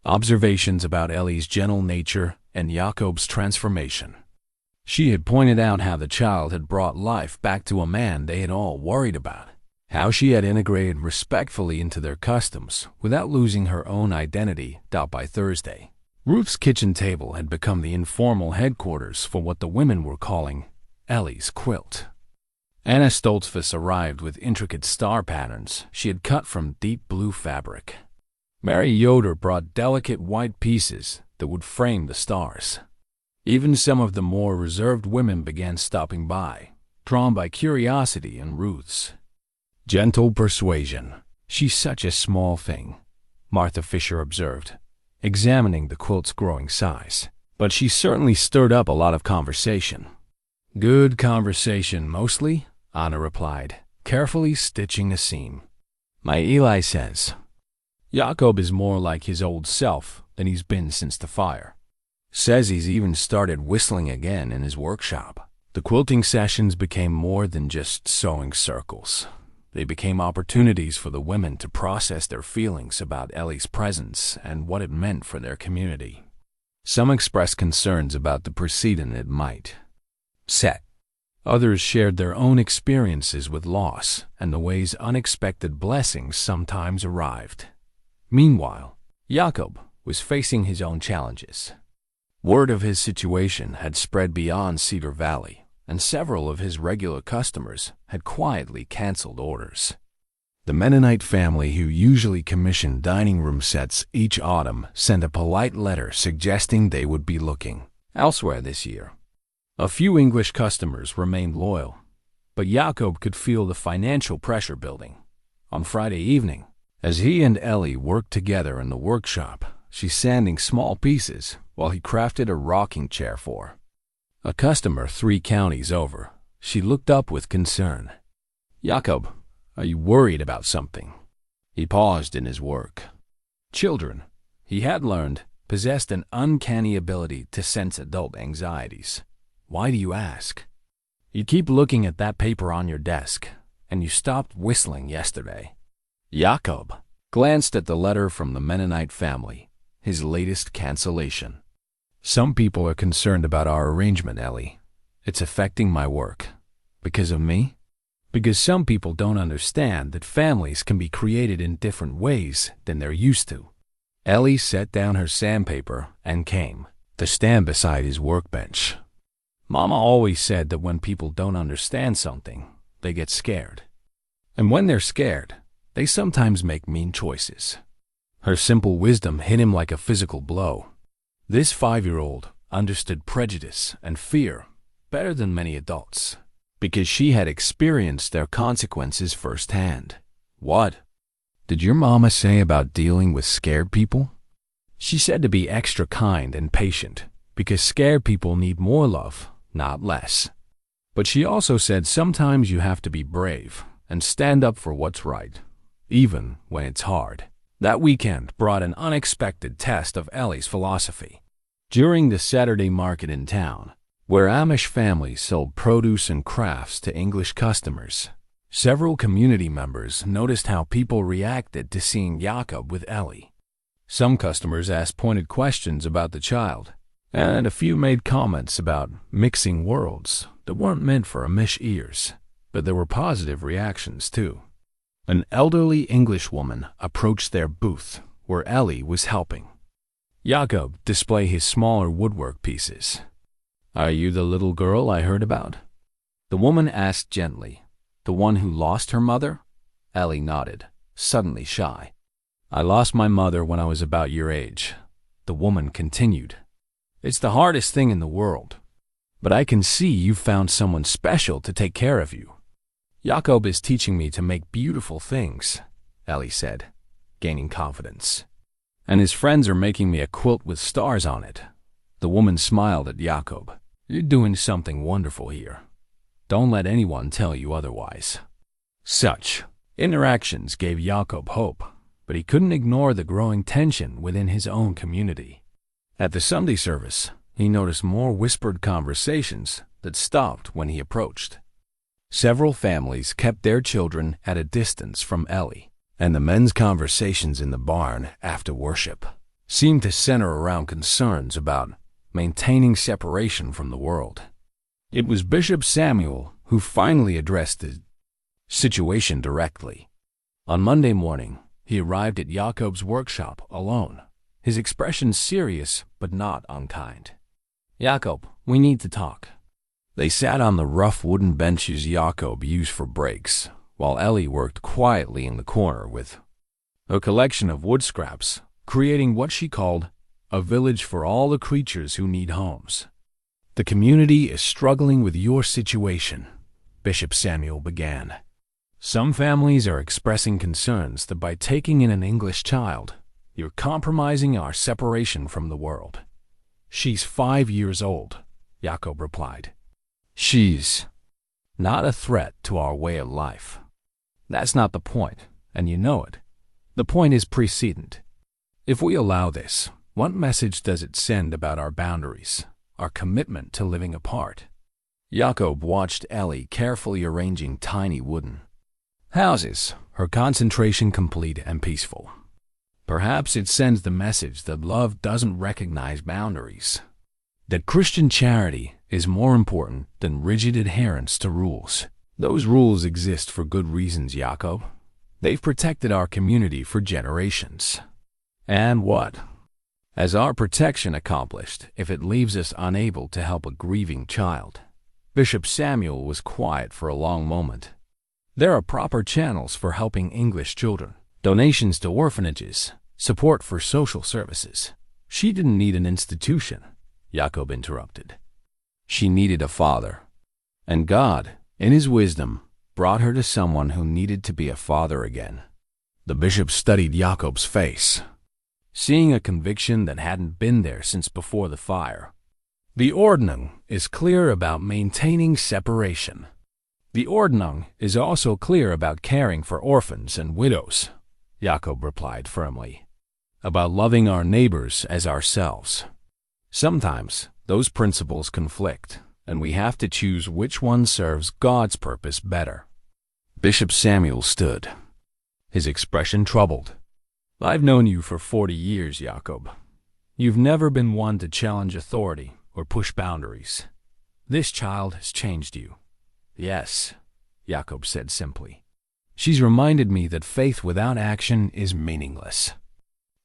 observations about Ellie's gentle nature and Jakob's transformation. She had pointed out how the child had brought life back to a man they had all worried about, how she had integrated respectfully into their customs without losing her own identity. By Thursday, Ruth's kitchen table had become the informal headquarters for what the women were calling Ellie's quilt. Anna Stoltzfus arrived with intricate star patterns she had cut from deep blue fabric. Mary Yoder brought delicate white pieces that would frame the stars. Even some of the more reserved women began stopping by, drawn by curiosity and Ruth's gentle persuasion. "She's such a small thing," Martha Fisher observed, examining the quilt's growing size. "But she certainly stirred up a lot of conversation." "Good conversation, mostly," Anna replied, carefully stitching a seam. "My Eli says Jakob is more like his old self than he's been since the fire. Says he's even started whistling again in his workshop." The quilting sessions became more than just sewing circles. They became opportunities for the women to process their feelings about Ellie's presence and what it meant for their community. Some expressed concerns about the precedent it might set. Others shared their own experiences with loss and the ways unexpected blessings sometimes arrived. Meanwhile, Jakob was facing his own challenges. Word of his situation had spread beyond Cedar Valley, and several of his regular customers had quietly canceled orders. The Mennonite family, who usually commissioned dining room sets each autumn, sent a polite letter suggesting they would be looking elsewhere this year. A few English customers remained loyal, but Jakob could feel the financial pressure building. On Friday evening, as he and Ellie worked together in the workshop, she sanding small pieces while he crafted a rocking chair for a customer 3 counties over. She looked up with concern. "Jakob, are you worried about something?" He paused in his work. Children, he had learned, possessed an uncanny ability to sense adult anxieties. "Why do you ask?" "You keep looking at that paper on your desk, and you stopped whistling yesterday." Jakob glanced at the letter from the Mennonite family, his latest cancellation. "Some people are concerned about our arrangement, Ellie. It's affecting my work. Because of me? Because some people don't understand that families can be created in different ways than they're used to." Ellie set down her sandpaper and came to stand beside his workbench. "Mama always said that when people don't understand something, they get scared. And when they're scared, they sometimes make mean choices." Her simple wisdom hit him like a physical blow. This 5-year-old understood prejudice and fear better than many adults, because she had experienced their consequences firsthand. "What did your mama say about dealing with scared people?" "She said to be extra kind and patient, because scared people need more love, not less. But she also said sometimes you have to be brave and stand up for what's right, even when it's hard." That weekend brought an unexpected test of Ellie's philosophy. During the Saturday market in town, where Amish families sold produce and crafts to English customers, several community members noticed how people reacted to seeing Jakob with Ellie. Some customers asked pointed questions about the child, and a few made comments about mixing worlds that weren't meant for Amish ears. But there were positive reactions, too. An elderly English woman approached their booth, where Ellie was helping Jakob display his smaller woodwork pieces. "Are you the little girl I heard about?" the woman asked gently. "The one who lost her mother?" Ellie nodded, suddenly shy. "I lost my mother when I was about your age," the woman continued. "It's the hardest thing in the world, but I can see you've found someone special to take care of you." "Jakob is teaching me to make beautiful things," Ellie said, gaining confidence. "And his friends are making me a quilt with stars on it." The woman smiled at Jakob. "You're doing something wonderful here. Don't let anyone tell you otherwise." Such interactions gave Jakob hope, but he couldn't ignore the growing tension within his own community. At the Sunday service, he noticed more whispered conversations that stopped when he approached. Several families kept their children at a distance from Ellie, and the men's conversations in the barn after worship seemed to center around concerns about maintaining separation from the world. It was Bishop Samuel who finally addressed the situation directly. On Monday morning, he arrived at Jakob's workshop alone, his expression serious but not unkind. "Jakob, we need to talk." They sat on the rough wooden benches Jakob used for breaks, while Ellie worked quietly in the corner with a collection of wood scraps, creating what she called a village for all the creatures who need homes. "The community is struggling with your situation," Bishop Samuel began. "Some families are expressing concerns that by taking in an English child, you're compromising our separation from the world." "She's 5 years old," Jakob replied. "She's not a threat to our way of life." "That's not the point, and you know it. The point is precedent. If we allow this, what message does it send about our boundaries, our commitment to living apart?" Jakob watched Ellie carefully arranging tiny wooden houses, her concentration complete and peaceful. "Perhaps it sends the message that love doesn't recognize boundaries, that Christian charity is more important than rigid adherence to rules. Those rules exist for good reasons, Jakob. They've protected our community for generations. And what has our protection accomplished if it leaves us unable to help a grieving child?" Bishop Samuel was quiet for a long moment. "There are proper channels for helping English children. Donations to orphanages, support for social services." "She didn't need an institution," Jakob interrupted. "She needed a father. And God, in his wisdom, brought her to someone who needed to be a father again." The bishop studied Jakob's face, seeing a conviction that hadn't been there since before the fire. "The Ordnung is clear about maintaining separation. The Ordnung is also clear about caring for orphans and widows," Jakob replied firmly. "About loving our neighbors as ourselves. Sometimes those principles conflict, and we have to choose which one serves God's purpose better." Bishop Samuel stood, his expression troubled. "I've known you for 40 years, Jakob. You've never been one to challenge authority or push boundaries. This child has changed you." "Yes," Jakob said simply. "She's reminded me that faith without action is meaningless.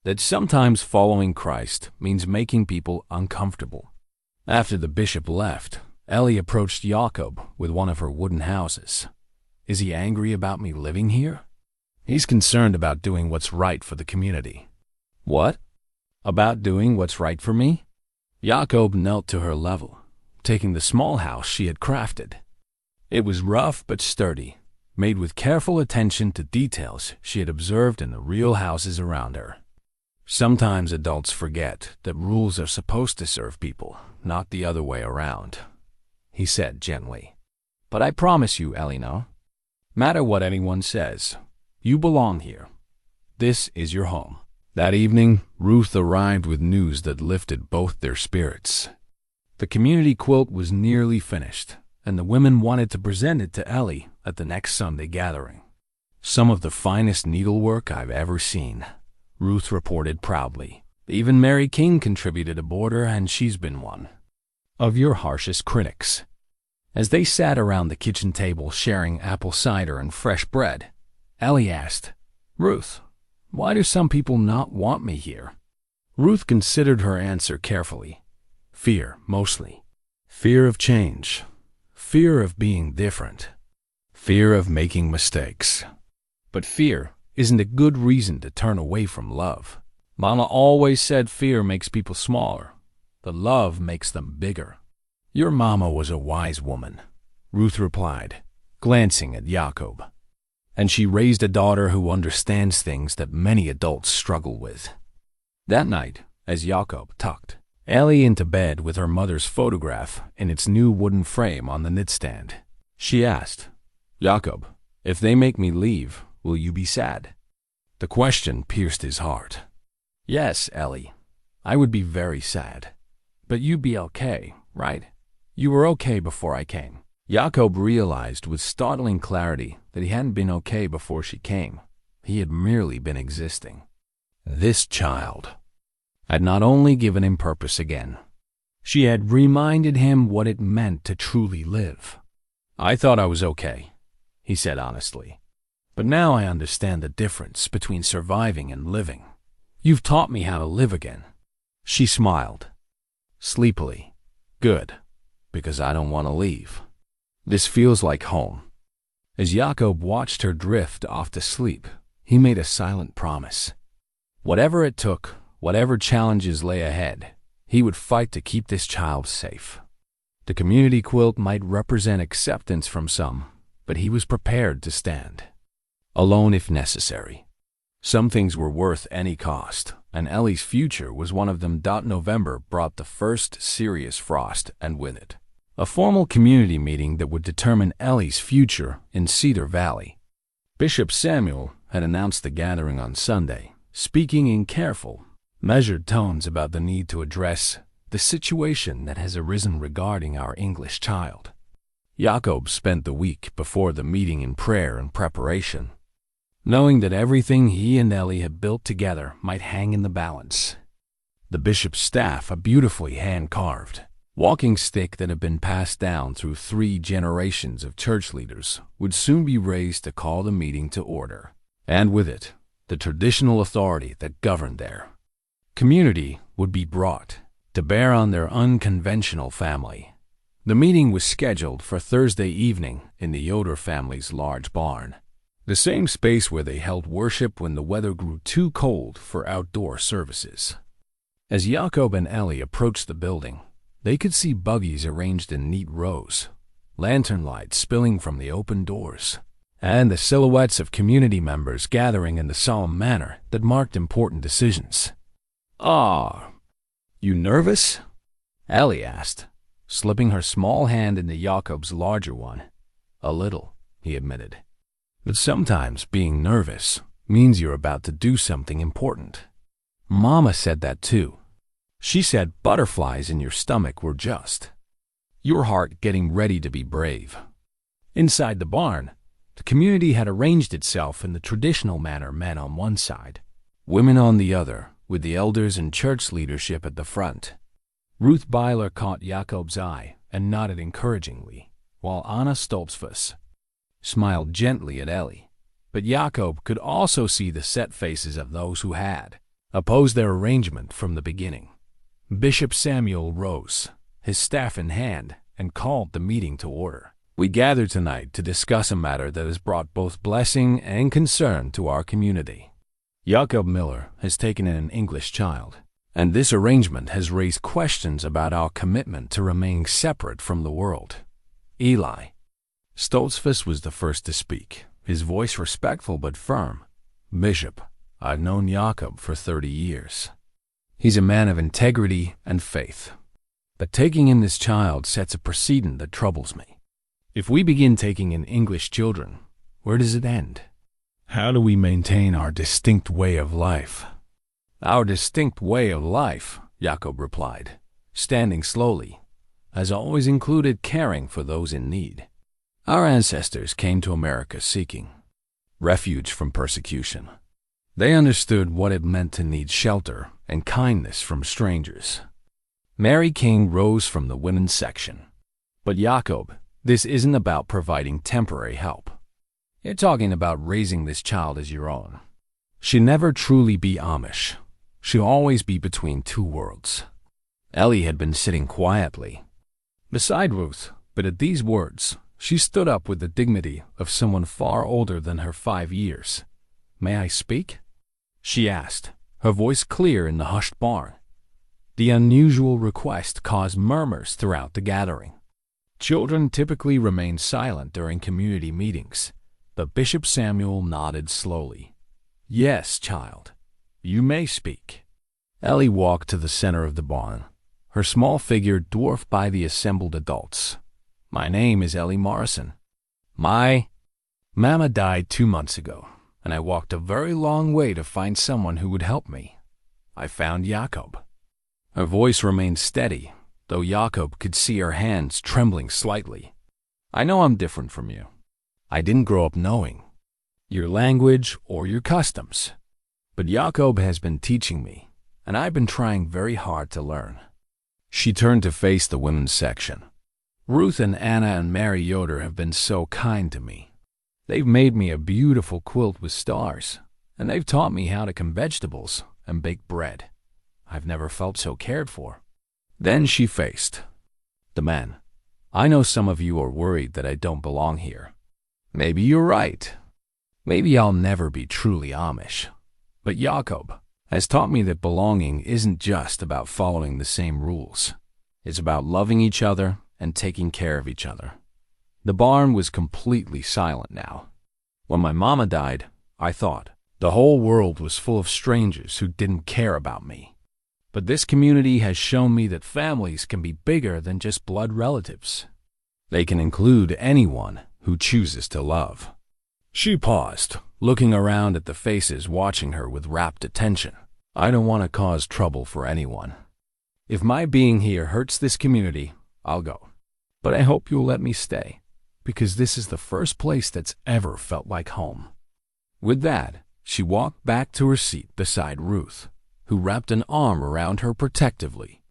That sometimes following Christ means making people uncomfortable." After the bishop left, Ellie approached Jakob with one of her wooden houses. "Is he angry about me living here?" "He's concerned about doing what's right for the community." "What? About doing what's right for me?" Jakob knelt to her level, taking the small house she had crafted. It was rough but sturdy, made with careful attention to details she had observed in the real houses around her. "Sometimes adults forget that rules are supposed to serve people, not the other way around," he said gently. "But I promise you, Ellie, no matter what anyone says, you belong here. This is your home." That evening, Ruth arrived with news that lifted both their spirits. The community quilt was nearly finished, and the women wanted to present it to Ellie at the next Sunday gathering. "Some of the finest needlework I've ever seen," Ruth reported proudly. "Even Mary King contributed a border, and she's been one of your harshest critics." As they sat around the kitchen table sharing apple cider and fresh bread, Ellie asked, "Ruth, why do some people not want me here?" Ruth considered her answer carefully. "Fear, mostly. Fear of change. Fear of being different. Fear of making mistakes. But fear isn't a good reason to turn away from love. Mama always said fear makes people smaller. The love makes them bigger." "Your mama was a wise woman," Ruth replied, glancing at Jakob. "And she raised a daughter who understands things that many adults struggle with." That night, as Jakob tucked Ellie into bed with her mother's photograph in its new wooden frame on the nightstand, she asked, "Jakob, if they make me leave, will you be sad?" The question pierced his heart. "Yes, Ellie, I would be very sad. But you'd be okay, right? You were okay before I came." Jakob realized with startling clarity that he hadn't been okay before she came. He had merely been existing. This child had not only given him purpose again, she had reminded him what it meant to truly live. "I thought I was okay," he said honestly. "But now I understand the difference between surviving and living. You've taught me how to live again." She smiled, sleepily. "Good, because I don't want to leave. This feels like home." As Jakob watched her drift off to sleep, He made a silent promise. Whatever it took, whatever challenges lay ahead, he would fight to keep this child safe. The community quilt might represent acceptance from some, but he was prepared to stand alone if necessary. Some things were worth any cost, and Ellie's future was one of them. November brought the first serious frost, and with it, a formal community meeting that would determine Ellie's future in Cedar Valley. Bishop Samuel had announced the gathering on Sunday, speaking in careful, measured tones about the need to address the situation that has arisen regarding our English child. Jakob spent the week before the meeting in prayer and preparation, knowing that everything he and Ellie had built together might hang in the balance. The bishop's staff, a beautifully hand-carved walking stick that had been passed down through 3 generations of church leaders, would soon be raised to call the meeting to order, and with it, the traditional authority that governed their community would be brought to bear on their unconventional family. The meeting was scheduled for Thursday evening in the Yoder family's large barn, the same space where they held worship when the weather grew too cold for outdoor services. As Jakob and Ellie approached the building, they could see buggies arranged in neat rows, lantern lights spilling from the open doors, and the silhouettes of community members gathering in the solemn manner that marked important decisions. "Ah, you nervous?" Ellie asked, slipping her small hand into Jakob's larger one. "A little," he admitted. "But sometimes being nervous means you're about to do something important. Mama said that too. She said butterflies in your stomach were just your heart getting ready to be brave." Inside the barn, the community had arranged itself in the traditional manner: men on one side, women on the other, with the elders and church leadership at the front. Ruth Byler caught Jakob's eye and nodded encouragingly, while Anna Stoltzfus smiled gently at Ellie. But Jakob could also see the set faces of those who had opposed their arrangement from the beginning. Bishop Samuel rose, his staff in hand, and called the meeting to order. "We gather tonight to discuss a matter that has brought both blessing and concern to our community. Jakob Miller has taken in an English child, and this arrangement has raised questions about our commitment to remaining separate from the world." Eli Stoltzfus was the first to speak, his voice respectful but firm. "Bishop, I've known Jakob for 30 years. He's a man of integrity and faith. But taking in this child sets a precedent that troubles me. If we begin taking in English children, where does it end? How do we maintain our distinct way of life?" "Our distinct way of life," Jakob replied, standing slowly, "has always included caring for those in need. Our ancestors came to America seeking refuge from persecution. They understood what it meant to need shelter and kindness from strangers." Mary King rose from the women's section. "But Jakob, this isn't about providing temporary help. You're talking about raising this child as your own. She'll never truly be Amish. She'll always be between 2 worlds." Ellie had been sitting quietly beside Ruth, but at these words, she stood up with the dignity of someone far older than her 5 years. "May I speak?" she asked, her voice clear in the hushed barn. The unusual request caused murmurs throughout the gathering. Children typically remain silent during community meetings, but Bishop Samuel nodded slowly. "Yes, child, you may speak." Ellie walked to the center of the barn, her small figure dwarfed by the assembled adults. "My name is Ellie Morrison. My mama died 2 months ago, and I walked a very long way to find someone who would help me. I found Jakob." Her voice remained steady, though Jakob could see her hands trembling slightly. "I know I'm different from you. I didn't grow up knowing your language or your customs, but Jakob has been teaching me, and I've been trying very hard to learn." She turned to face the women's section. "Ruth and Anna and Mary Yoder have been so kind to me. They've made me a beautiful quilt with stars, and they've taught me how to cook vegetables and bake bread. I've never felt so cared for." Then she faced the men. "I know some of you are worried that I don't belong here. Maybe you're right. Maybe I'll never be truly Amish, but Jakob has taught me that belonging isn't just about following the same rules. It's about loving each other and taking care of each other. The barn was completely silent now. When my mama died, I thought the whole world was full of strangers who didn't care about me. But this community has shown me that families can be bigger than just blood relatives. They can include anyone who chooses to love. She paused, looking around at the faces watching her with rapt attention. I don't want to cause trouble for anyone. If my being here hurts this community, I'll go. But I hope you'll let me stay, because this is the first place that's ever felt like home. With that, she walked back to her seat beside Ruth, who wrapped an arm around her protectively.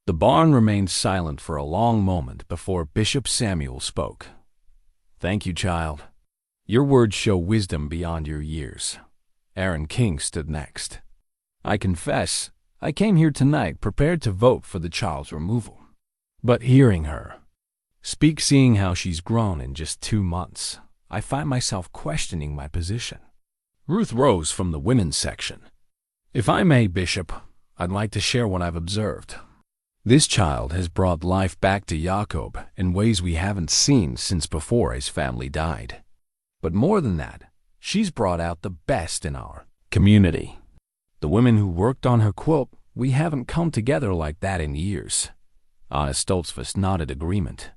The barn remained silent for a long moment before Bishop Samuel spoke. Thank you, child. Your words show wisdom beyond your years. Aaron King stood next. I confess, I came here tonight prepared to vote for the child's removal. But hearing her speak, seeing how she's grown in just 2 months, I find myself questioning my position. Ruth rose from the women's section. If I may, Bishop, I'd like to share what I've observed. This child has brought life back to Jakob in ways we haven't seen since before his family died. But more than that, she's brought out the best in our community. The women who worked on her quilt, we haven't come together like that in years. Anna Stoltzfus nodded agreement.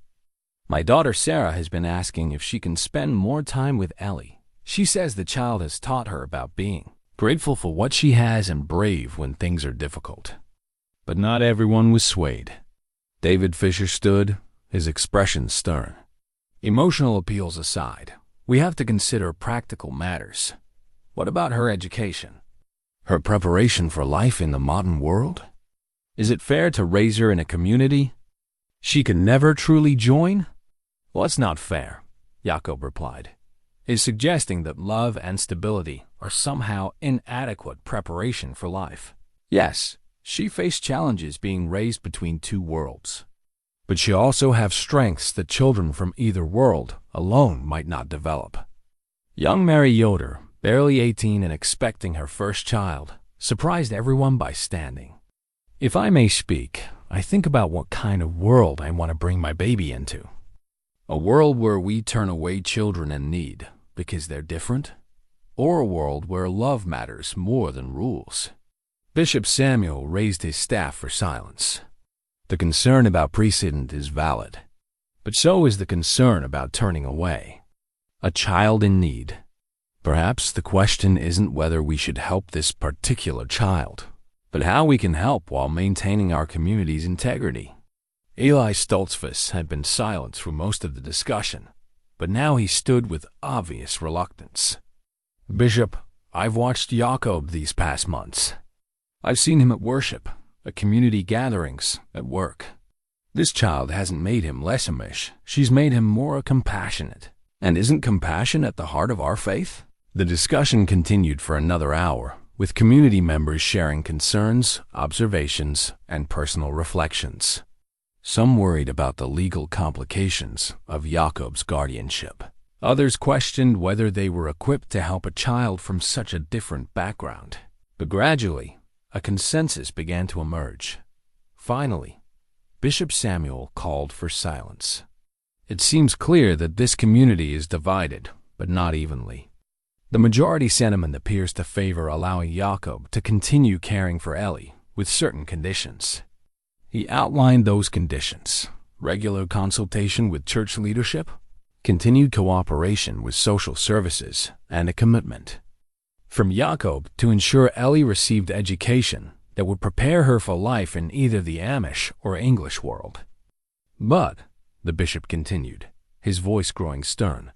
My daughter Sarah has been asking if she can spend more time with Ellie. She says the child has taught her about being grateful for what she has and brave when things are difficult. But not everyone was swayed. David Fisher stood, his expression stern. Emotional appeals aside, we have to consider practical matters. What about her education? Her preparation for life in the modern world? Is it fair to raise her in a community she can never truly join? Well, it's not fair, Jakob replied. Is suggesting that love and stability are somehow inadequate preparation for life. Yes, she faced challenges being raised between 2 worlds. But she also has strengths that children from either world alone might not develop. Young Mary Yoder, barely 18 and expecting her first child, surprised everyone by standing. If I may speak, I think about what kind of world I want to bring my baby into. A world where we turn away children in need because they're different, or a world where love matters more than rules. Bishop Samuel raised his staff for silence. The concern about precedent is valid, but so is the concern about turning away. A child in need. Perhaps the question isn't whether we should help this particular child, but how we can help while maintaining our community's integrity. Eli Stoltzfus had been silent through most of the discussion, but now he stood with obvious reluctance. Bishop, I've watched Jakob these past months. I've seen him at worship, at community gatherings, at work. This child hasn't made him less Amish. She's made him more compassionate. And isn't compassion at the heart of our faith? The discussion continued for another hour, with community members sharing concerns, observations, and personal reflections. Some worried about the legal complications of Jakob's guardianship. Others questioned whether they were equipped to help a child from such a different background. But gradually, a consensus began to emerge. Finally, Bishop Samuel called for silence. It seems clear that this community is divided, but not evenly. The majority sentiment appears to favor allowing Jakob to continue caring for Ellie with certain conditions. He outlined those conditions: regular consultation with church leadership, continued cooperation with social services, and a commitment from Jakob to ensure Ellie received education that would prepare her for life in either the Amish or English world. But, the bishop continued, his voice growing stern,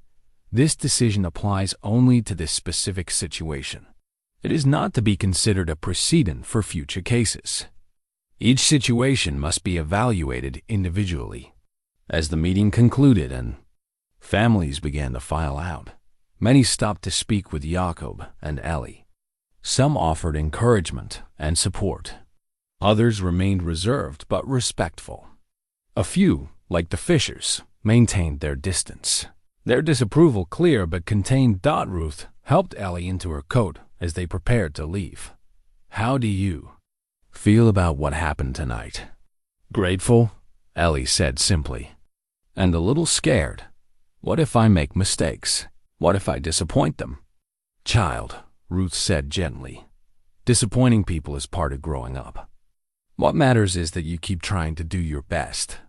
this decision applies only to this specific situation. It is not to be considered a precedent for future cases. Each situation must be evaluated individually. As the meeting concluded and families began to file out, many stopped to speak with Jakob and Ellie. Some offered encouragement and support. Others remained reserved but respectful. A few, like the Fishers, maintained their distance. Their disapproval clear but contained. Ruth helped Ellie into her coat as they prepared to leave. "How do you feel about what happened tonight?" "Grateful," Ellie said simply. "And a little scared. What if I make mistakes? What if I disappoint them?" "Child," Ruth said gently, "disappointing people is part of growing up. What matters is that you keep trying to do your best."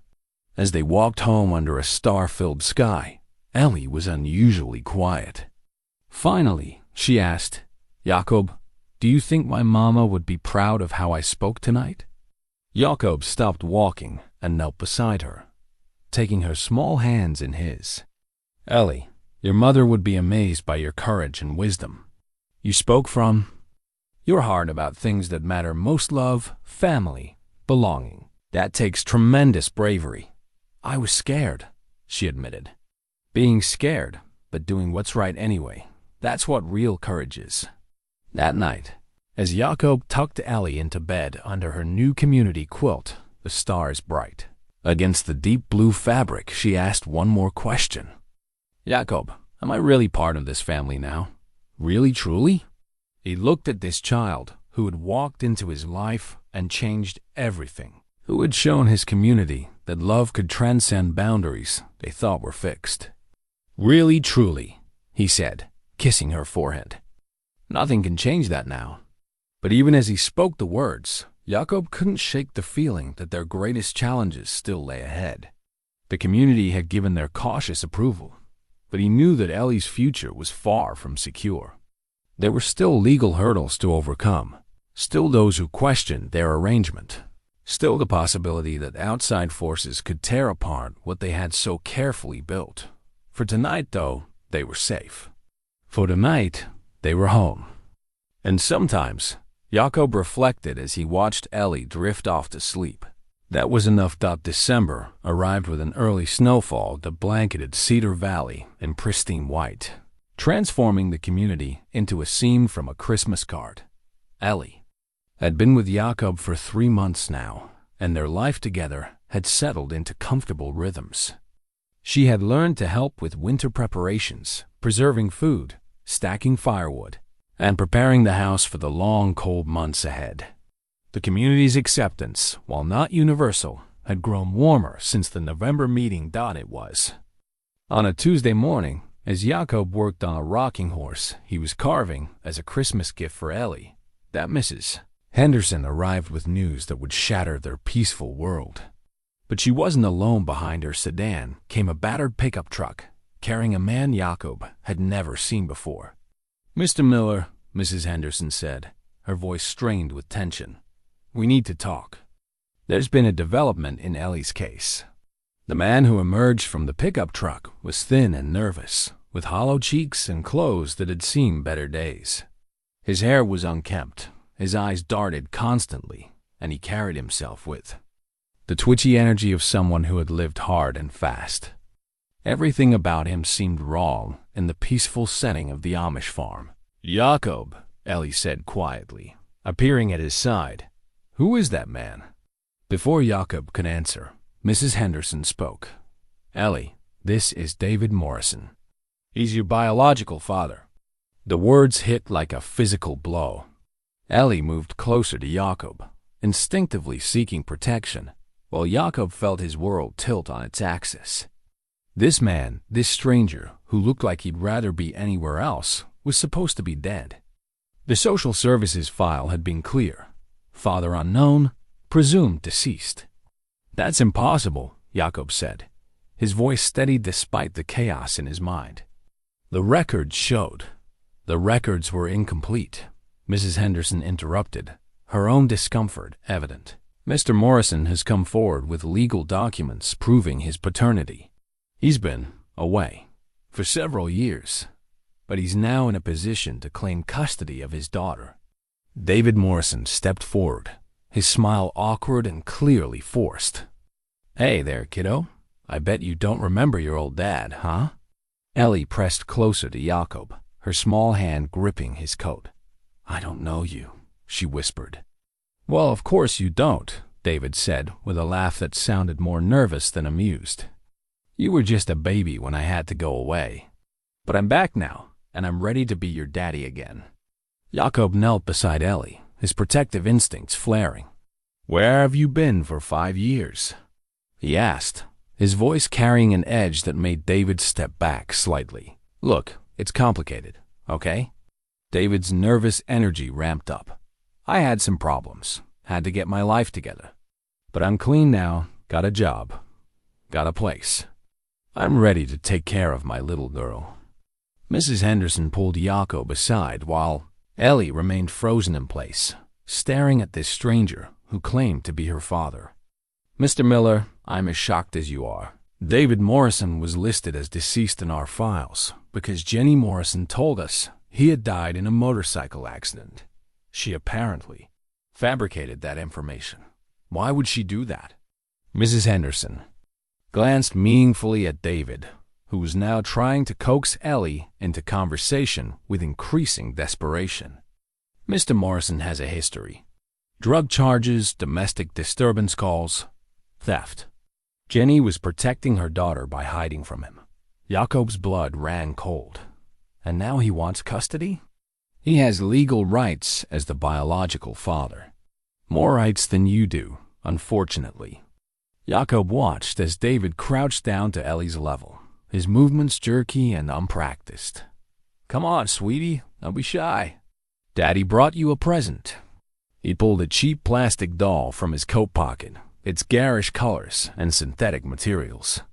As they walked home under a star-filled sky, Ellie was unusually quiet. Finally, she asked, "Jakob, do you think my mama would be proud of how I spoke tonight?" Jakob stopped walking and knelt beside her, taking her small hands in his. "Ellie, your mother would be amazed by your courage and wisdom. You spoke from your heart about things that matter most: love, family, belonging. That takes tremendous bravery." "I was scared," she admitted. "Being scared, but doing what's right anyway. That's what real courage is." That night, as Jakob tucked Ellie into bed under her new community quilt, the stars bright against the deep blue fabric, she asked one more question. "Jakob, am I really part of this family now? Really, truly?" He looked at this child who had walked into his life and changed everything, who had shown his community that love could transcend boundaries they thought were fixed. "Really, truly," he said, kissing her forehead. "Nothing can change that now." But even as he spoke the words, Jakob couldn't shake the feeling that their greatest challenges still lay ahead. The community had given their cautious approval, but he knew that Ellie's future was far from secure. There were still legal hurdles to overcome, still those who questioned their arrangement, still the possibility that outside forces could tear apart what they had so carefully built. For tonight, though, they were safe. For tonight, they were home. And sometimes, Jakob reflected as he watched Ellie drift off to sleep. That was enough. December arrived with an early snowfall that blanketed Cedar Valley in pristine white, transforming the community into a scene from a Christmas card. Ellie had been with Jakob for 3 months now, and their life together had settled into comfortable rhythms. She had learned to help with winter preparations, preserving food, stacking firewood, and preparing the house for the long, cold months ahead. The community's acceptance, while not universal, had grown warmer since the November meeting. It was. On a Tuesday morning, as Jakob worked on a rocking horse he was carving as a Christmas gift for Ellie, that Mrs. Henderson arrived with news that would shatter their peaceful world. But she wasn't alone. Behind her sedan came a battered pickup truck, carrying a man Jakob had never seen before. "Mr. Miller," Mrs. Henderson said, her voice strained with tension. "We need to talk. There's been a development in Ellie's case." The man who emerged from the pickup truck was thin and nervous, with hollow cheeks and clothes that had seen better days. His hair was unkempt, his eyes darted constantly, and he carried himself with the twitchy energy of someone who had lived hard and fast. Everything about him seemed wrong in the peaceful setting of the Amish farm. "Jakob," Ellie said quietly, appearing at his side. "Who is that man?" Before Jakob could answer, Mrs. Henderson spoke. "Ellie, this is David Morrison. He's your biological father." The words hit like a physical blow. Ellie moved closer to Jakob, instinctively seeking protection, while Jakob felt his world tilt on its axis. This man, this stranger, who looked like he'd rather be anywhere else, was supposed to be dead. The social services file had been clear. Father unknown, presumed deceased. "That's impossible," Jakob said, his voice steady despite the chaos in his mind. "The records showed." "The records were incomplete," Mrs. Henderson interrupted, her own discomfort evident. "Mr. Morrison has come forward with legal documents proving his paternity. He's been away for several years, but he's now in a position to claim custody of his daughter." David Morrison stepped forward, his smile awkward and clearly forced. "Hey there, kiddo. I bet you don't remember your old dad, huh?" Ellie pressed closer to Jakob, her small hand gripping his coat. "I don't know you," she whispered. "Well, of course you don't," David said with a laugh that sounded more nervous than amused. "You were just a baby when I had to go away. But I'm back now, and I'm ready to be your daddy again." Jakob knelt beside Ellie, his protective instincts flaring. "Where have you been for 5 years?" he asked, his voice carrying an edge that made David step back slightly. "Look, it's complicated, okay?" David's nervous energy ramped up. "I had some problems, had to get my life together. But I'm clean now, got a job, got a place. I'm ready to take care of my little girl." Mrs. Henderson pulled Jakob aside while Ellie remained frozen in place, staring at this stranger who claimed to be her father. "Mr. Miller, I'm as shocked as you are. David Morrison was listed as deceased in our files because Jenny Morrison told us he had died in a motorcycle accident. She apparently fabricated that information. Why would she do that?" Mrs. Henderson glanced meaningfully at David, who was now trying to coax Ellie into conversation with increasing desperation. "Mr. Morrison has a history. Drug charges, domestic disturbance calls, theft. Jenny was protecting her daughter by hiding from him." Jakob's blood ran cold. "And now he wants custody? He has legal rights as the biological father. More rights than you do, unfortunately." Jakob watched as David crouched down to Ellie's level, his movements jerky and unpracticed. "Come on, sweetie, don't be shy. Daddy brought you a present." He pulled a cheap plastic doll from his coat pocket, its garish colors and synthetic materials.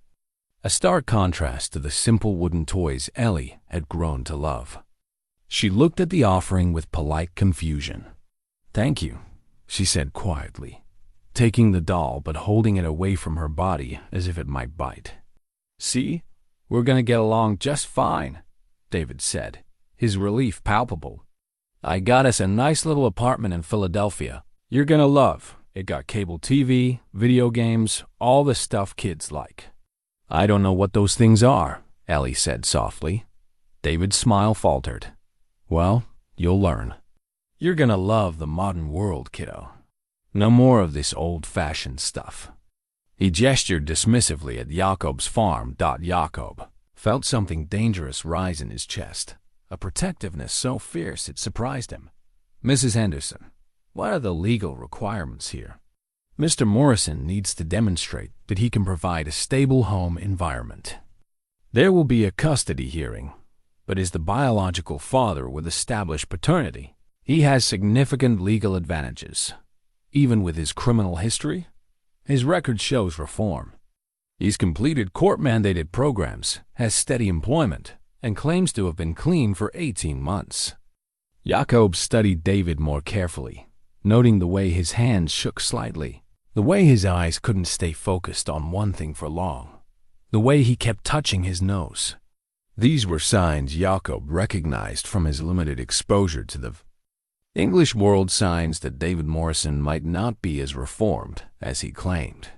A stark contrast to the simple wooden toys Ellie had grown to love. She looked at the offering with polite confusion. "Thank you," she said quietly, taking the doll but holding it away from her body as if it might bite. "See, we're going to get along just fine," David said, his relief palpable. "I got us a nice little apartment in Philadelphia. You're going to love. It got cable TV, video games, all the stuff kids like." "I don't know what those things are," Ellie said softly. David's smile faltered. "Well, you'll learn. You're going to love the modern world, kiddo. No more of this old-fashioned stuff." He gestured dismissively at Jakob's farm. Jakob felt something dangerous rise in his chest, a protectiveness so fierce it surprised him. "Mrs. Henderson, what are the legal requirements here?" "Mr. Morrison needs to demonstrate that he can provide a stable home environment. There will be a custody hearing, but as the biological father with established paternity, he has significant legal advantages. Even with his criminal history, his record shows reform. He's completed court-mandated programs, has steady employment, and claims to have been clean for 18 months. Jakob studied David more carefully, noting the way his hands shook slightly, the way his eyes couldn't stay focused on one thing for long, the way he kept touching his nose. These were signs Jakob recognized from his limited exposure to the English world, signs that David Morrison might not be as reformed as he claimed.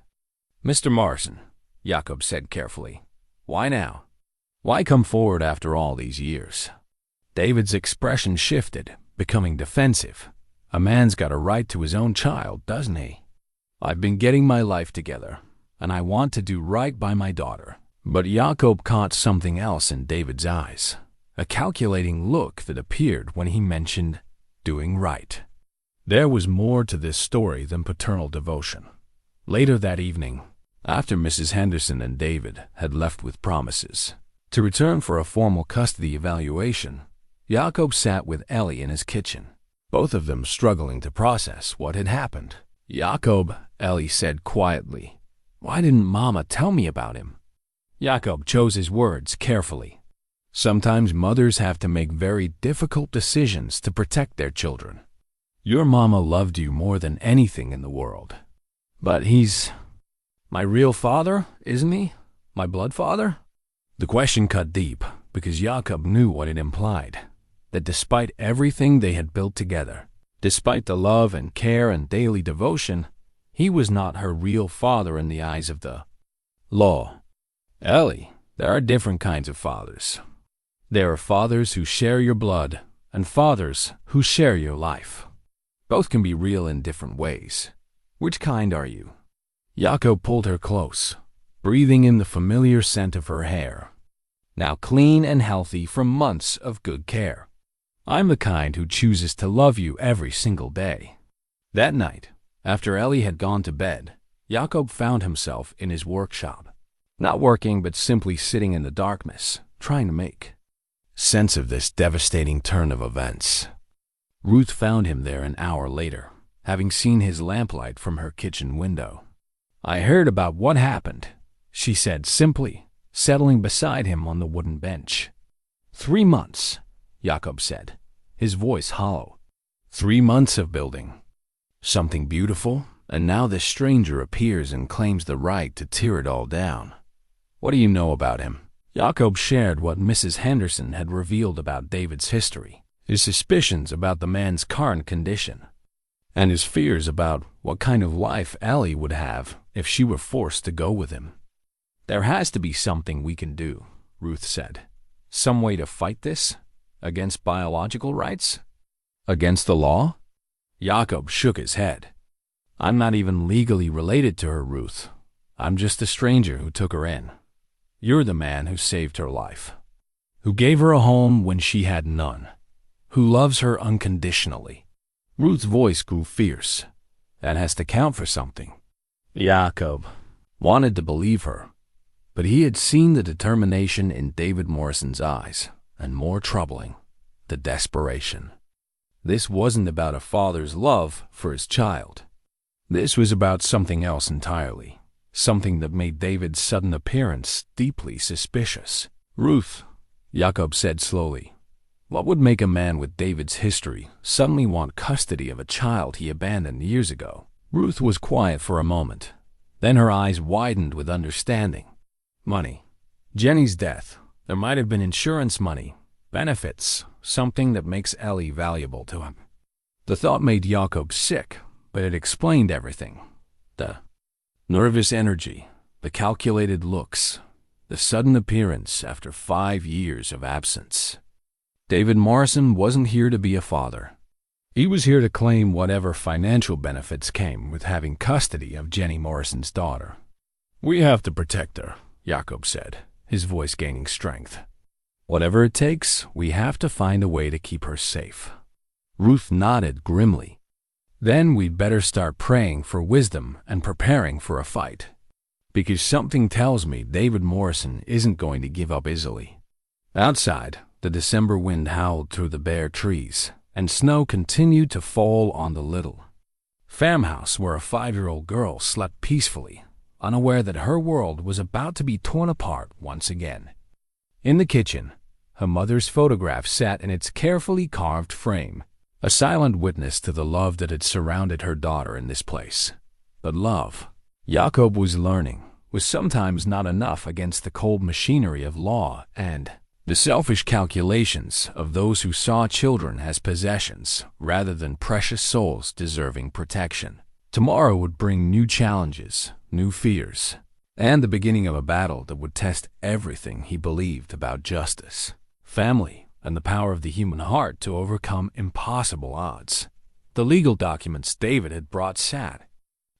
"Mr. Morrison," Jakob said carefully, "why now? Why come forward after all these years?" David's expression shifted, becoming defensive. A man's got a right to his own child, doesn't he? "I've been getting my life together, and I want to do right by my daughter." But Jakob caught something else in David's eyes, a calculating look that appeared when he mentioned doing right. There was more to this story than paternal devotion. Later that evening, after Mrs. Henderson and David had left with promises to return for a formal custody evaluation, Jakob sat with Ellie in his kitchen, both of them struggling to process what had happened. "Jakob," Ellie said quietly, "why didn't Mama tell me about him?" Jakob chose his words carefully. Sometimes mothers have to make very difficult decisions to protect their children. Your mama loved you more than anything in the world. But he's my real father, isn't he? My blood father? The question cut deep because Jakob knew what it implied, that despite everything they had built together, despite the love and care and daily devotion, he was not her real father in the eyes of the law. "Ellie, there are different kinds of fathers. There are fathers who share your blood and fathers who share your life. Both can be real in different ways. Which kind are you?" Jakob pulled her close, breathing in the familiar scent of her hair. now clean and healthy from months of good care. I'm the kind who chooses to love you every single day." That night, after Ellie had gone to bed, Jakob found himself in his workshop. Not working, but simply sitting in the darkness, trying to make sense of this devastating turn of events. Ruth found him there an hour later, having seen his lamplight from her kitchen window. "I heard about what happened," she said simply, settling beside him on the wooden bench. 3 months, Jakob said, his voice hollow. 3 months of building something beautiful, and now this stranger appears and claims the right to tear it all down. "What do you know about him?" Jakob shared what Mrs. Henderson had revealed about David's history, his suspicions about the man's current condition, and his fears about what kind of life Ellie would have if she were forced to go with him. "There has to be something we can do," Ruth said. "Some way to fight this? Against biological rights? Against the law?" Jakob shook his head. "I'm not even legally related to her, Ruth. I'm just a stranger who took her in. You're the man who saved her life, who gave her a home when she had none, who loves her unconditionally." Ruth's voice grew fierce. "That has to count for something." Jakob wanted to believe her, but he had seen the determination in David Morrison's eyes, and more troubling, the desperation. This wasn't about a father's love for his child. This was about something else entirely, something that made David's sudden appearance deeply suspicious. "Ruth," Jakob said slowly, "what would make a man with David's history suddenly want custody of a child he abandoned years ago?" Ruth was quiet for a moment. Then her eyes widened with understanding. "Money. Jenny's death. There might have been insurance money, benefits, something that makes Ellie valuable to him." The thought made Jakob sick, but it explained everything. The nervous energy, the calculated looks, the sudden appearance after 5 years of absence. David Morrison wasn't here to be a father. He was here to claim whatever financial benefits came with having custody of Jenny Morrison's daughter. "We have to protect her," Jakob said, his voice gaining strength. "Whatever it takes, we have to find a way to keep her safe." Ruth nodded grimly. "Then we'd better start praying for wisdom and preparing for a fight. Because something tells me David Morrison isn't going to give up easily." Outside, the December wind howled through the bare trees, and snow continued to fall on the little farmhouse where a 5-year-old girl slept peacefully, unaware that her world was about to be torn apart once again. In the kitchen, her mother's photograph sat in its carefully carved frame, a silent witness to the love that had surrounded her daughter in this place. But love, Jakob was learning, was sometimes not enough against the cold machinery of law and the selfish calculations of those who saw children as possessions rather than precious souls deserving protection. Tomorrow would bring new challenges, new fears, and the beginning of a battle that would test everything he believed about justice, family, and the power of the human heart to overcome impossible odds. The legal documents David had brought sat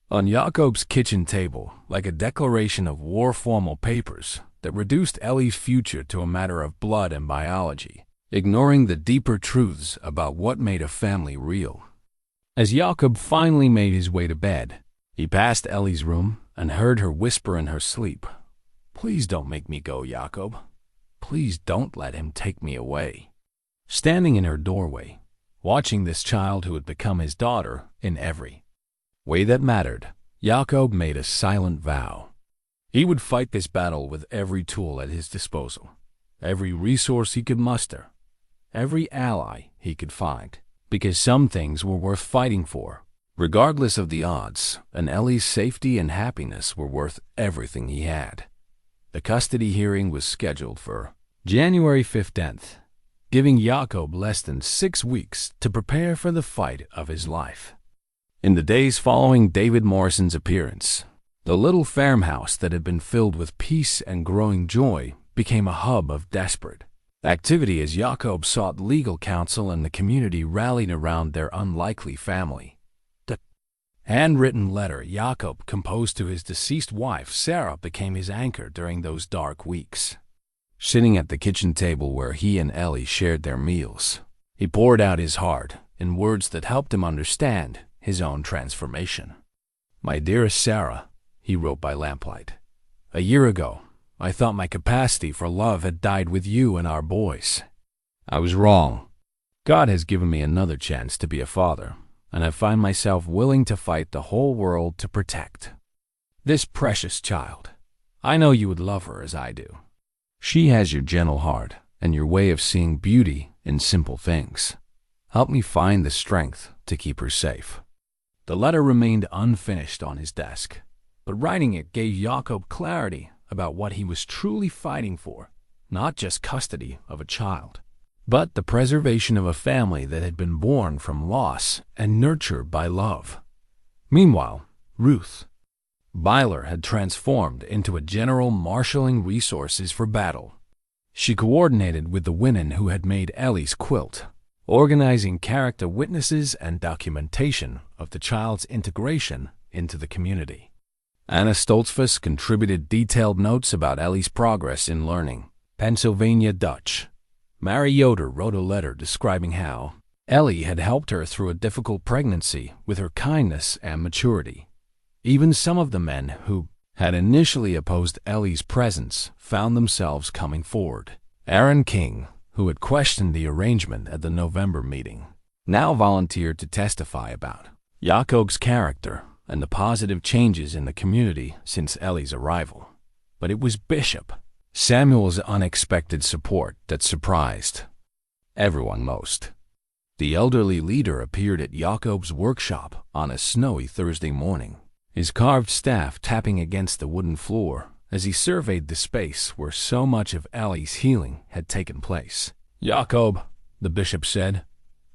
on Jakob's kitchen table like a declaration of war formal papers that reduced Ellie's future to a matter of blood and biology, ignoring the deeper truths about what made a family real. As Jakob finally made his way to bed, he passed Ellie's room and heard her whisper in her sleep, "Please don't make me go, Jakob. Please don't let him take me away." Standing in her doorway, watching this child who had become his daughter in every way that mattered, Jakob made a silent vow. He would fight this battle with every tool at his disposal, every resource he could muster, every ally he could find, because some things were worth fighting for, regardless of the odds, and Ellie's safety and happiness were worth everything he had. The custody hearing was scheduled for January 15th, giving Jakob less than 6 weeks to prepare for the fight of his life. In the days following David Morrison's appearance, the little farmhouse that had been filled with peace and growing joy became a hub of desperate activity as Jakob sought legal counsel and the community rallied around their unlikely family. The handwritten letter Jakob composed to his deceased wife Sarah became his anchor during those dark weeks. sitting at the kitchen table where he and Ellie shared their meals. He poured out his heart in words that helped him understand his own transformation. "My dearest Sarah," he wrote by lamplight, "a year ago, I thought my capacity for love had died with you and our boys. I was wrong. God has given me another chance to be a father, and I find myself willing to fight the whole world to protect this precious child. I know you would love her as I do. She has your gentle heart and your way of seeing beauty in simple things. Help me find the strength to keep her safe." The letter remained unfinished on his desk, but writing it gave Jakob clarity about what he was truly fighting for, not just custody of a child, but the preservation of a family that had been born from loss and nurtured by love. Meanwhile, Ruth Byler had transformed into a general marshaling resources for battle. She coordinated with the women who had made Ellie's quilt, organizing character witnesses and documentation of the child's integration into the community. Anna Stoltzfus contributed detailed notes about Ellie's progress in learning Pennsylvania Dutch. Mary Yoder wrote a letter describing how Ellie had helped her through a difficult pregnancy with her kindness and maturity. Even some of the men who had initially opposed Ellie's presence found themselves coming forward. Aaron King, who had questioned the arrangement at the November meeting, now volunteered to testify about Jakob's character and the positive changes in the community since Ellie's arrival. But it was Bishop Samuel's unexpected support that surprised everyone most. The elderly leader appeared at Jakob's workshop on a snowy Thursday morning, his carved staff tapping against the wooden floor as he surveyed the space where so much of Ellie's healing had taken place. "Jakob," the bishop said,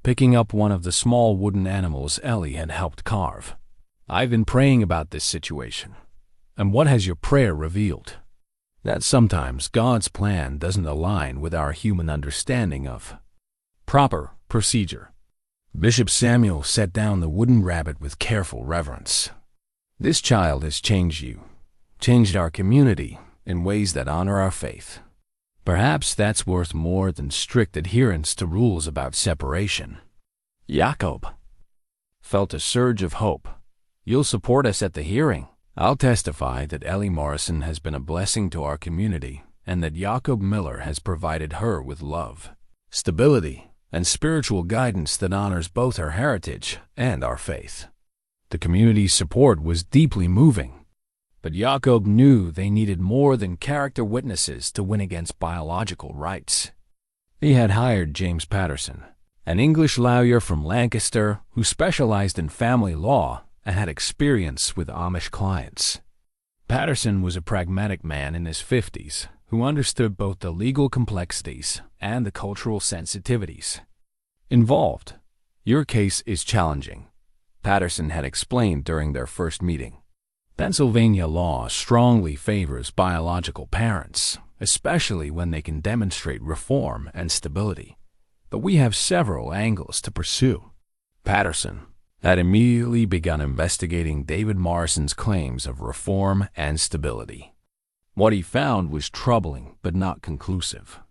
picking up one of the small wooden animals Ellie had helped carve, "I've been praying about this situation. And what has your prayer revealed? That sometimes God's plan doesn't align with our human understanding of proper procedure." Bishop Samuel set down the wooden rabbit with careful reverence. "This child has changed you, changed our community in ways that honor our faith. Perhaps that's worth more than strict adherence to rules about separation." Jakob felt a surge of hope. "You'll support us at the hearing?" "I'll testify that Ellie Morrison has been a blessing to our community and that Jakob Miller has provided her with love, stability, and spiritual guidance that honors both her heritage and our faith." The community's support was deeply moving, but Jakob knew they needed more than character witnesses to win against biological rights. He had hired James Patterson, an English lawyer from Lancaster who specialized in family law and had experience with Amish clients. Patterson was a pragmatic man in his 50s who understood both the legal complexities and the cultural sensitivities involved. "Your case is challenging," Patterson had explained during their first meeting. "Pennsylvania law strongly favors biological parents, especially when they can demonstrate reform and stability. But we have several angles to pursue." Patterson had immediately begun investigating David Morrison's claims of reform and stability. What he found was troubling but not conclusive.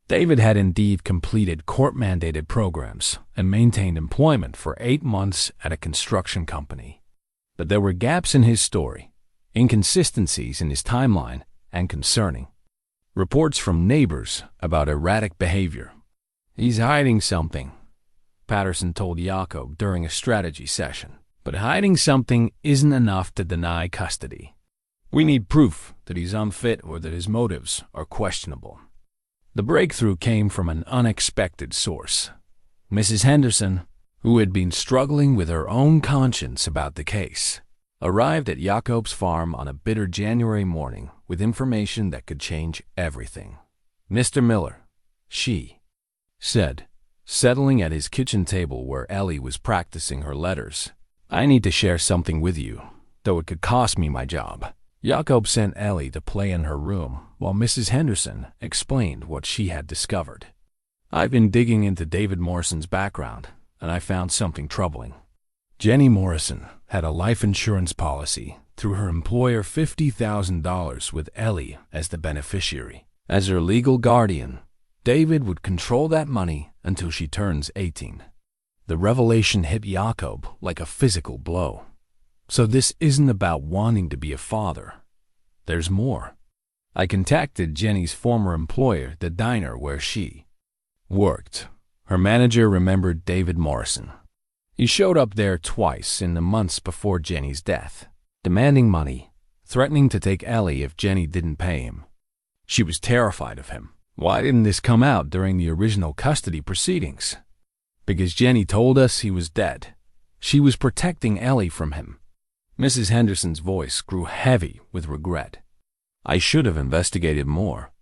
David had indeed completed court-mandated programs and maintained employment for 8 months at a construction company. But there were gaps in his story, inconsistencies in his timeline, and concerning reports from neighbors about erratic behavior. "He's hiding something," Patterson told Jakob during a strategy session. "But hiding something isn't enough to deny custody. We need proof that he's unfit or that his motives are questionable." The breakthrough came from an unexpected source. Mrs. Henderson, who had been struggling with her own conscience about the case, arrived at Jakob's farm on a bitter January morning with information that could change everything. "Mr. Miller," she said, settling at his kitchen table where Ellie was practicing her letters, "I need to share something with you, though it could cost me my job." Jakob sent Ellie to play in her room while Mrs. Henderson explained what she had discovered. "I've been digging into David Morrison's background, and I found something troubling. Jenny Morrison had a life insurance policy through her employer $50,000 with Ellie as the beneficiary. As her legal guardian, David would control that money until she turns 18. The revelation hit Jakob like a physical blow. So this isn't about wanting to be a father. There's more. I contacted Jenny's former employer, the diner where she worked. Her manager remembered David Morrison. He showed up there twice in the months before Jenny's death, demanding money, threatening to take Ellie if Jenny didn't pay him. She was terrified of him. Why didn't this come out during the original custody proceedings? Because Jenny told us he was dead. She was protecting Ellie from him. Mrs. Henderson's voice grew heavy with regret. I should have investigated more,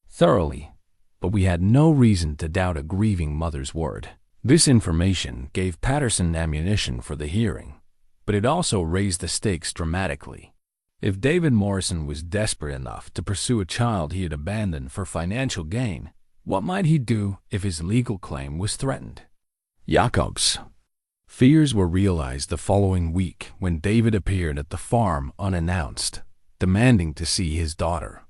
thoroughly, but we had no reason to doubt a grieving mother's word. This information gave Patterson ammunition for the hearing, but it also raised the stakes dramatically. If David Morrison was desperate enough to pursue a child he had abandoned for financial gain, what might he do if his legal claim was threatened? Jakob's fears were realized the following week when David appeared at the farm unannounced, demanding to see his daughter.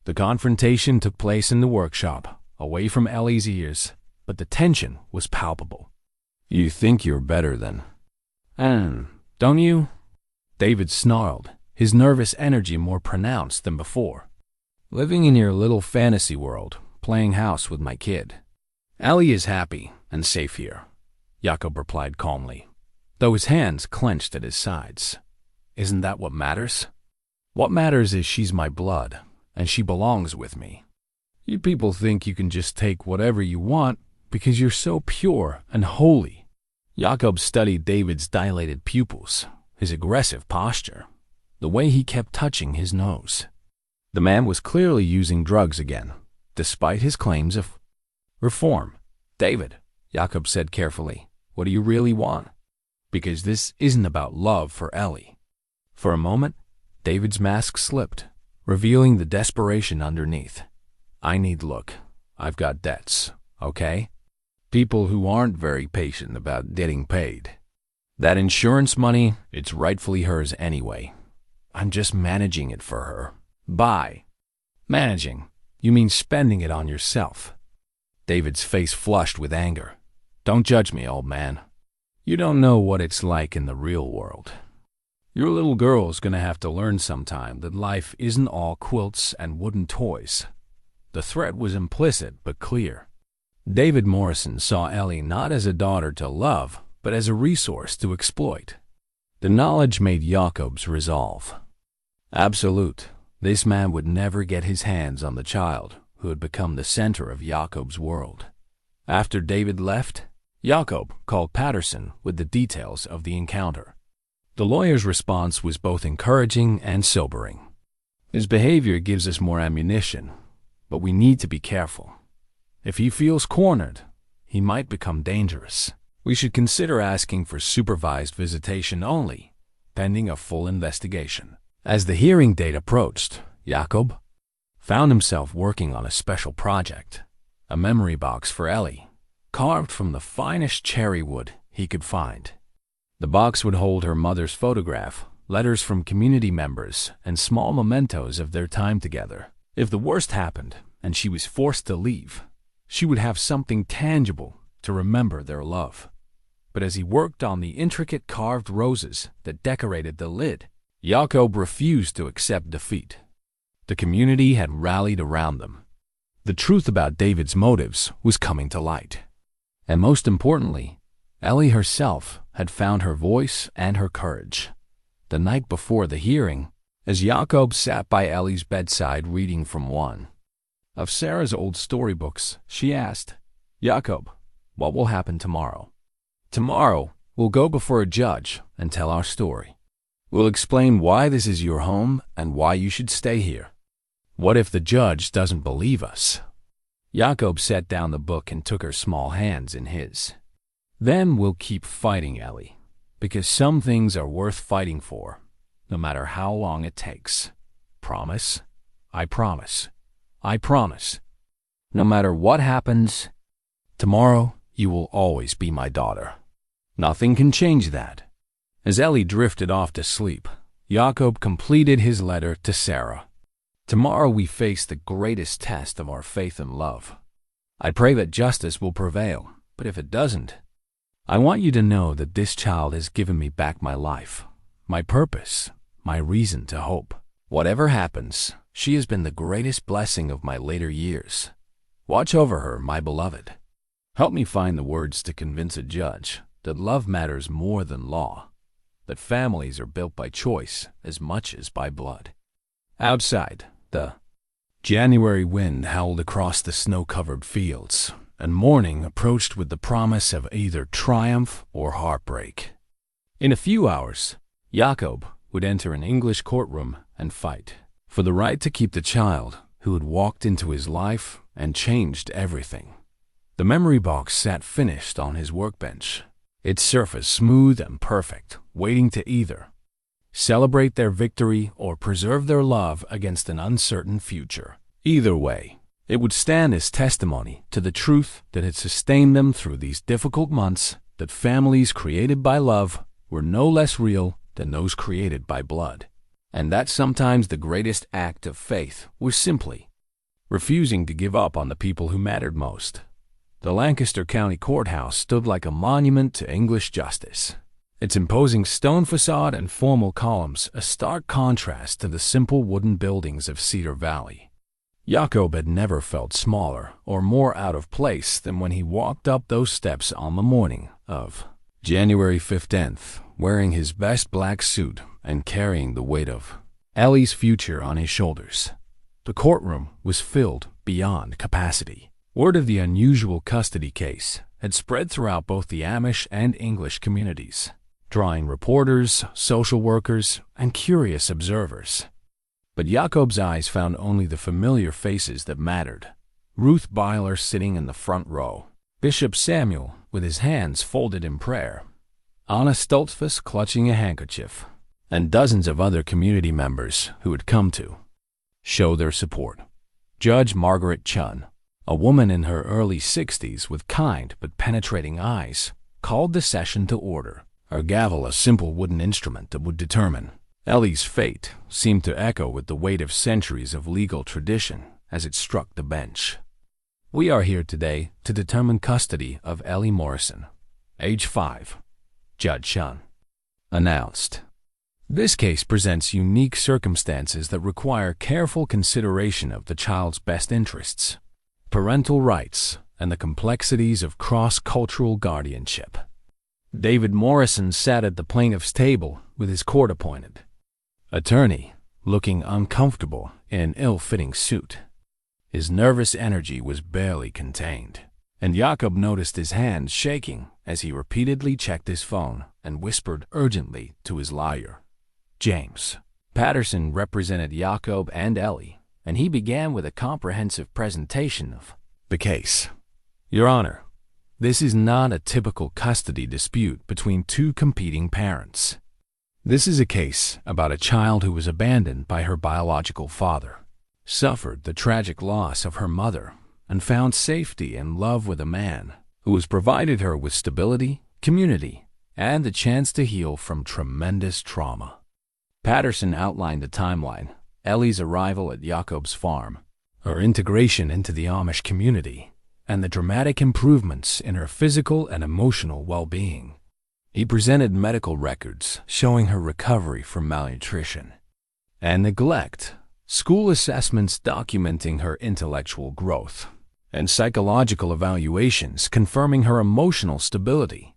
The confrontation took place in the workshop, away from Ellie's ears, but the tension was palpable. You think you're better than... don't you? David snarled, his nervous energy more pronounced than before. Living in your little fantasy world, playing house with my kid. Ellie is happy and safe here, Jakob replied calmly, though his hands clenched at his sides. Isn't that what matters? What matters is she's my blood, and she belongs with me. You people think you can just take whatever you want because you're so pure and holy. Jakob studied David's dilated pupils, his aggressive posture, the way he kept touching his nose. The man was clearly using drugs again, despite his claims of reform. David, Jakob said carefully, what do you really want? Because this isn't about love for Ellie. For a moment, David's mask slipped, revealing the desperation underneath. Look, I've got debts, okay? People who aren't very patient about getting paid. That insurance money, it's rightfully hers anyway. I'm just managing it for her. By managing, you mean spending it on yourself. David's face flushed with anger. Don't judge me, old man. You don't know what it's like in the real world. Your little girl's gonna have to learn sometime that life isn't all quilts and wooden toys. The threat was implicit but clear. David Morrison saw Ellie not as a daughter to love, but as a resource to exploit. The knowledge made Jakob's resolve absolute. This man would never get his hands on the child who had become the center of Jakob's world. After David left, Jakob called Patterson with the details of the encounter. The lawyer's response was both encouraging and sobering. His behavior gives us more ammunition, but we need to be careful. If he feels cornered, he might become dangerous. We should consider asking for supervised visitation only, pending a full investigation. As the hearing date approached, Jakob found himself working on a special project, a memory box for Ellie, carved from the finest cherry wood he could find. The box would hold her mother's photograph, letters from community members, and small mementos of their time together. If the worst happened and she was forced to leave, she would have something tangible to remember their love. But as he worked on the intricate carved roses that decorated the lid, Jakob refused to accept defeat. The community had rallied around them. The truth about David's motives was coming to light. And most importantly, Ellie herself had found her voice and her courage. The night before the hearing, as Jakob sat by Ellie's bedside reading from one of Sarah's old storybooks, she asked, Jakob, what will happen tomorrow? Tomorrow, we'll go before a judge and tell our story. We'll explain why this is your home and why you should stay here. What if the judge doesn't believe us? Jakob set down the book and took her small hands in his. Then we'll keep fighting, Ellie, because some things are worth fighting for, no matter how long it takes. Promise? I promise. I promise. No matter what happens, tomorrow you will always be my daughter. Nothing can change that. As Ellie drifted off to sleep, Jakob completed his letter to Sarah. Tomorrow we face the greatest test of our faith and love. I pray that justice will prevail, but if it doesn't, I want you to know that this child has given me back my life, my purpose, my reason to hope. Whatever happens, she has been the greatest blessing of my later years. Watch over her, my beloved. Help me find the words to convince a judge that love matters more than law, that families are built by choice as much as by blood. Outside, the January wind howled across the snow-covered fields, and morning approached with the promise of either triumph or heartbreak. In a few hours, Jakob would enter an English courtroom and fight for the right to keep the child who had walked into his life and changed everything. The memory box sat finished on his workbench, its surface smooth and perfect, waiting to either celebrate their victory or preserve their love against an uncertain future. Either way, it would stand as testimony to the truth that had sustained them through these difficult months, that families created by love were no less real than those created by blood, and that sometimes the greatest act of faith was simply refusing to give up on the people who mattered most. The Lancaster County Courthouse stood like a monument to English justice, its imposing stone facade and formal columns a stark contrast to the simple wooden buildings of Cedar Valley. Jakob had never felt smaller or more out of place than when he walked up those steps on the morning of January 15th, wearing his best black suit and carrying the weight of Ellie's future on his shoulders. The courtroom was filled beyond capacity. Word of the unusual custody case had spread throughout both the Amish and English communities, drawing reporters, social workers, and curious observers. But Jakob's eyes found only the familiar faces that mattered. Ruth Byler sitting in the front row, Bishop Samuel with his hands folded in prayer, Anna Stoltzfus clutching a handkerchief, and dozens of other community members who had come to show their support. Judge Margaret Chun, a woman in her early 60s with kind but penetrating eyes, called the session to order, her gavel a simple wooden instrument that would determine Ellie's fate seemed to echo with the weight of centuries of legal tradition as it struck the bench. We are here today to determine custody of Ellie Morrison, age 5, Judge Chun announced. This case presents unique circumstances that require careful consideration of the child's best interests, parental rights, and the complexities of cross-cultural guardianship. David Morrison sat at the plaintiff's table with his court-appointed attorney, looking uncomfortable in an ill-fitting suit. His nervous energy was barely contained, and Jakob noticed his hands shaking as he repeatedly checked his phone and whispered urgently to his lawyer. James Patterson represented Jakob and Ellie, and he began with a comprehensive presentation of the case. Your Honor, this is not a typical custody dispute between two competing parents. This is a case about a child who was abandoned by her biological father, suffered the tragic loss of her mother, and found safety and love with a man who has provided her with stability, community, and the chance to heal from tremendous trauma. Patterson outlined the timeline: Ellie's arrival at Jakob's farm, her integration into the Amish community, and the dramatic improvements in her physical and emotional well-being. He presented medical records showing her recovery from malnutrition and neglect, school assessments documenting her intellectual growth, and psychological evaluations confirming her emotional stability.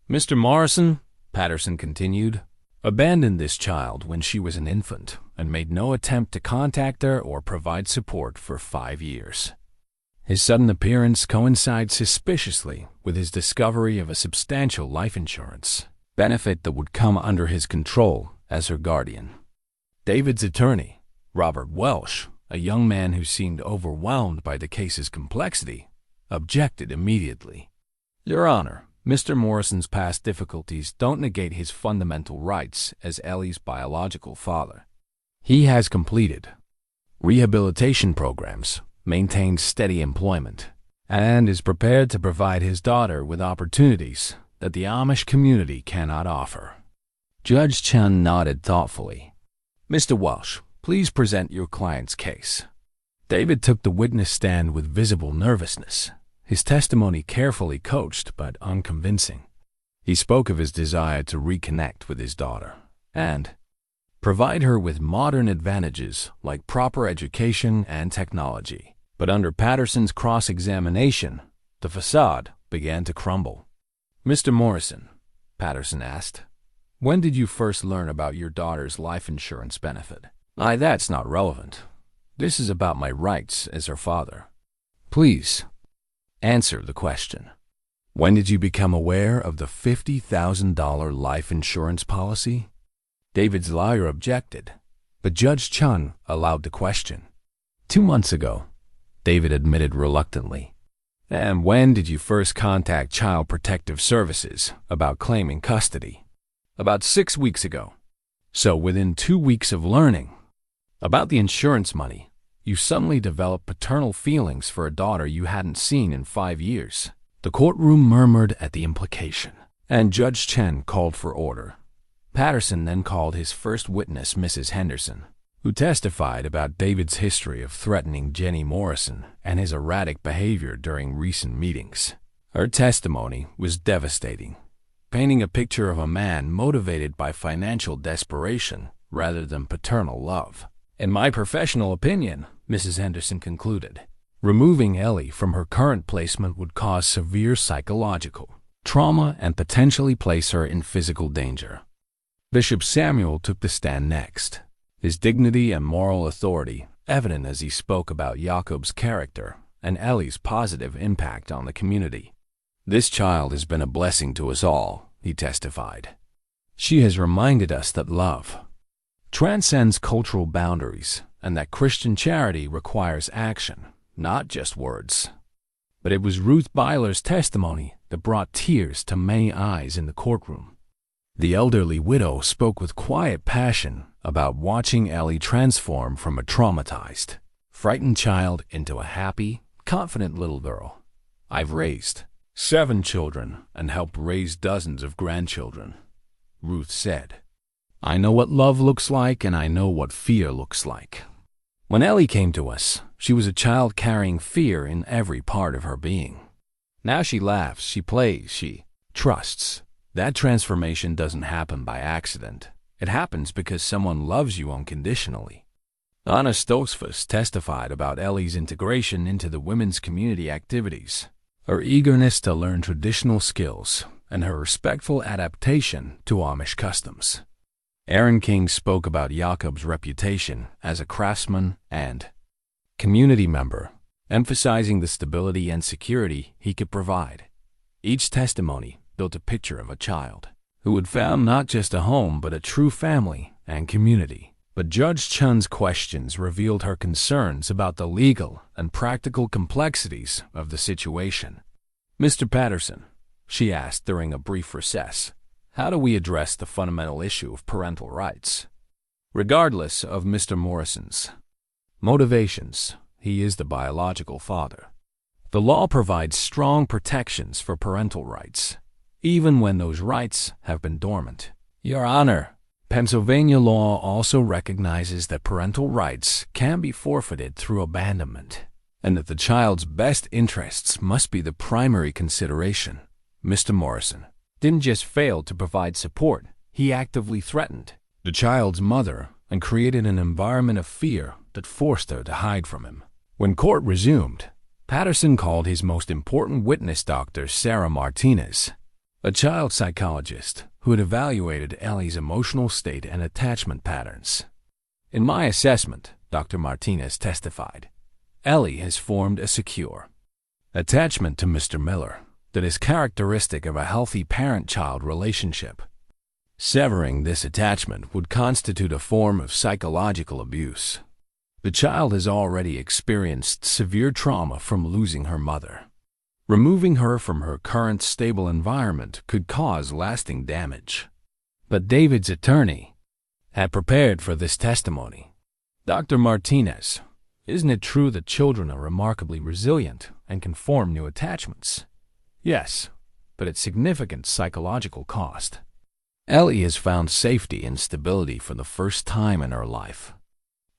Mr. Morrison, Patterson continued, abandoned this child when she was an infant and made no attempt to contact her or provide support for 5 years. His sudden appearance coincides suspiciously with his discovery of a substantial life insurance benefit that would come under his control as her guardian. David's attorney, Robert Welsh, a young man who seemed overwhelmed by the case's complexity, objected immediately. Your Honor, Mr. Morrison's past difficulties don't negate his fundamental rights as Ellie's biological father. He has completed rehabilitation programs, maintained steady employment, and is prepared to provide his daughter with opportunities that the Amish community cannot offer. Judge Chun nodded thoughtfully. Mr. Welsh, Please present your client's case. David took the witness stand with visible nervousness, his testimony carefully coached but unconvincing. He spoke of his desire to reconnect with his daughter and provide her with modern advantages like proper education and technology. But under Patterson's cross-examination, the facade began to crumble. "Mr. Morrison," Patterson asked, "when did you first learn about your daughter's life insurance benefit?" That's not relevant. This is about my rights as her father. Please answer the question. When did you become aware of the $50,000 life insurance policy? David's lawyer objected, but Judge Chun allowed the question. 2 months ago, David admitted reluctantly. And when did you first contact Child Protective Services about claiming custody? About 6 weeks ago. So within 2 weeks of learning about the insurance money, you suddenly developed paternal feelings for a daughter you hadn't seen in 5 years. The courtroom murmured at the implication, and Judge Chen called for order. Patterson then called his first witness, Mrs. Henderson, who testified about David's history of threatening Jenny Morrison and his erratic behavior during recent meetings. Her testimony was devastating, painting a picture of a man motivated by financial desperation rather than paternal love. In my professional opinion, Mrs. Henderson concluded, removing Ellie from her current placement would cause severe psychological trauma and potentially place her in physical danger. Bishop Samuel took the stand next, his dignity and moral authority evident as he spoke about Jakob's character and Ellie's positive impact on the community. "This child has been a blessing to us all," he testified. "She has reminded us that love transcends cultural boundaries and that Christian charity requires action, not just words." But it was Ruth Byler's testimony that brought tears to many eyes in the courtroom. The elderly widow spoke with quiet passion about watching Ellie transform from a traumatized, frightened child into a happy, confident little girl. "I've raised 7 children and helped raise dozens of grandchildren," Ruth said. "I know what love looks like and I know what fear looks like. When Ellie came to us, she was a child carrying fear in every part of her being. Now she laughs, she plays, she trusts. That transformation doesn't happen by accident. It happens because someone loves you unconditionally." Anna Stosfus testified about Ellie's integration into the women's community activities, her eagerness to learn traditional skills, and her respectful adaptation to Amish customs. Aaron King spoke about Jakob's reputation as a craftsman and community member, emphasizing the stability and security he could provide. Each testimony built a picture of a child who had found not just a home but a true family and community. But Judge Chun's questions revealed her concerns about the legal and practical complexities of the situation. "Mr. Patterson," she asked during a brief recess, "how do we address the fundamental issue of parental rights? Regardless of Mr. Morrison's motivations, he is the biological father. The law provides strong protections for parental rights, even when those rights have been dormant. Your Honor, Pennsylvania law also recognizes that parental rights can be forfeited through abandonment, and that the child's best interests must be the primary consideration. Mr. Morrison didn't just fail to provide support, he actively threatened the child's mother and created an environment of fear that forced her to hide from him." When court resumed, Patterson called his most important witness, Dr. Sarah Martinez, a child psychologist who had evaluated Ellie's emotional state and attachment patterns. "In my assessment," Dr. Martinez testified, "Ellie has formed a secure attachment to Mr. Miller that is characteristic of a healthy parent-child relationship. Severing this attachment would constitute a form of psychological abuse. The child has already experienced severe trauma from losing her mother. Removing her from her current stable environment could cause lasting damage." But David's attorney had prepared for this testimony. "Dr. Martinez, isn't it true that children are remarkably resilient and can form new attachments?" "Yes, but at significant psychological cost. Ellie has found safety and stability for the first time in her life.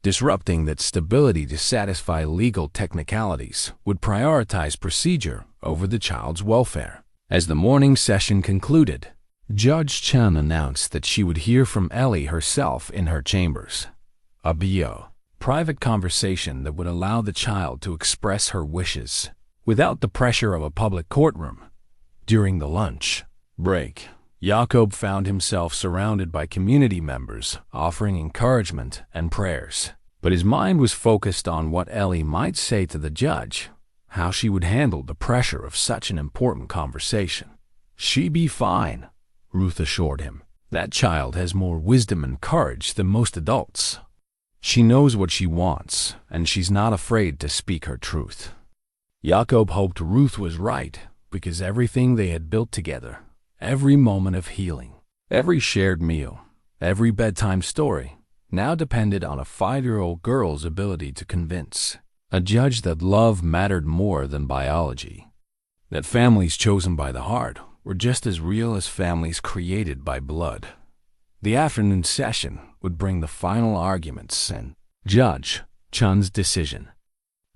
disrupting that stability to satisfy legal technicalities, would prioritize procedure over the child's welfare. As the morning session concluded, Judge Chen announced that she would hear from Ellie herself in her chambers. A private conversation that would allow the child to express her wishes without the pressure of a public courtroom. During the lunch break, Jakob found himself surrounded by community members offering encouragement and prayers. But his mind was focused on what Ellie might say to the judge, how she would handle the pressure of such an important conversation. "She'd be fine," Ruth assured him. "That child has more wisdom and courage than most adults. She knows what she wants, and she's not afraid to speak her truth." Jakob hoped Ruth was right, because everything they had built together, every moment of healing, every shared meal, every bedtime story, now depended on a 5-year-old girl's ability to convince a judge that love mattered more than biology, that families chosen by the heart were just as real as families created by blood. The afternoon session would bring the final arguments and Judge Chen's decision.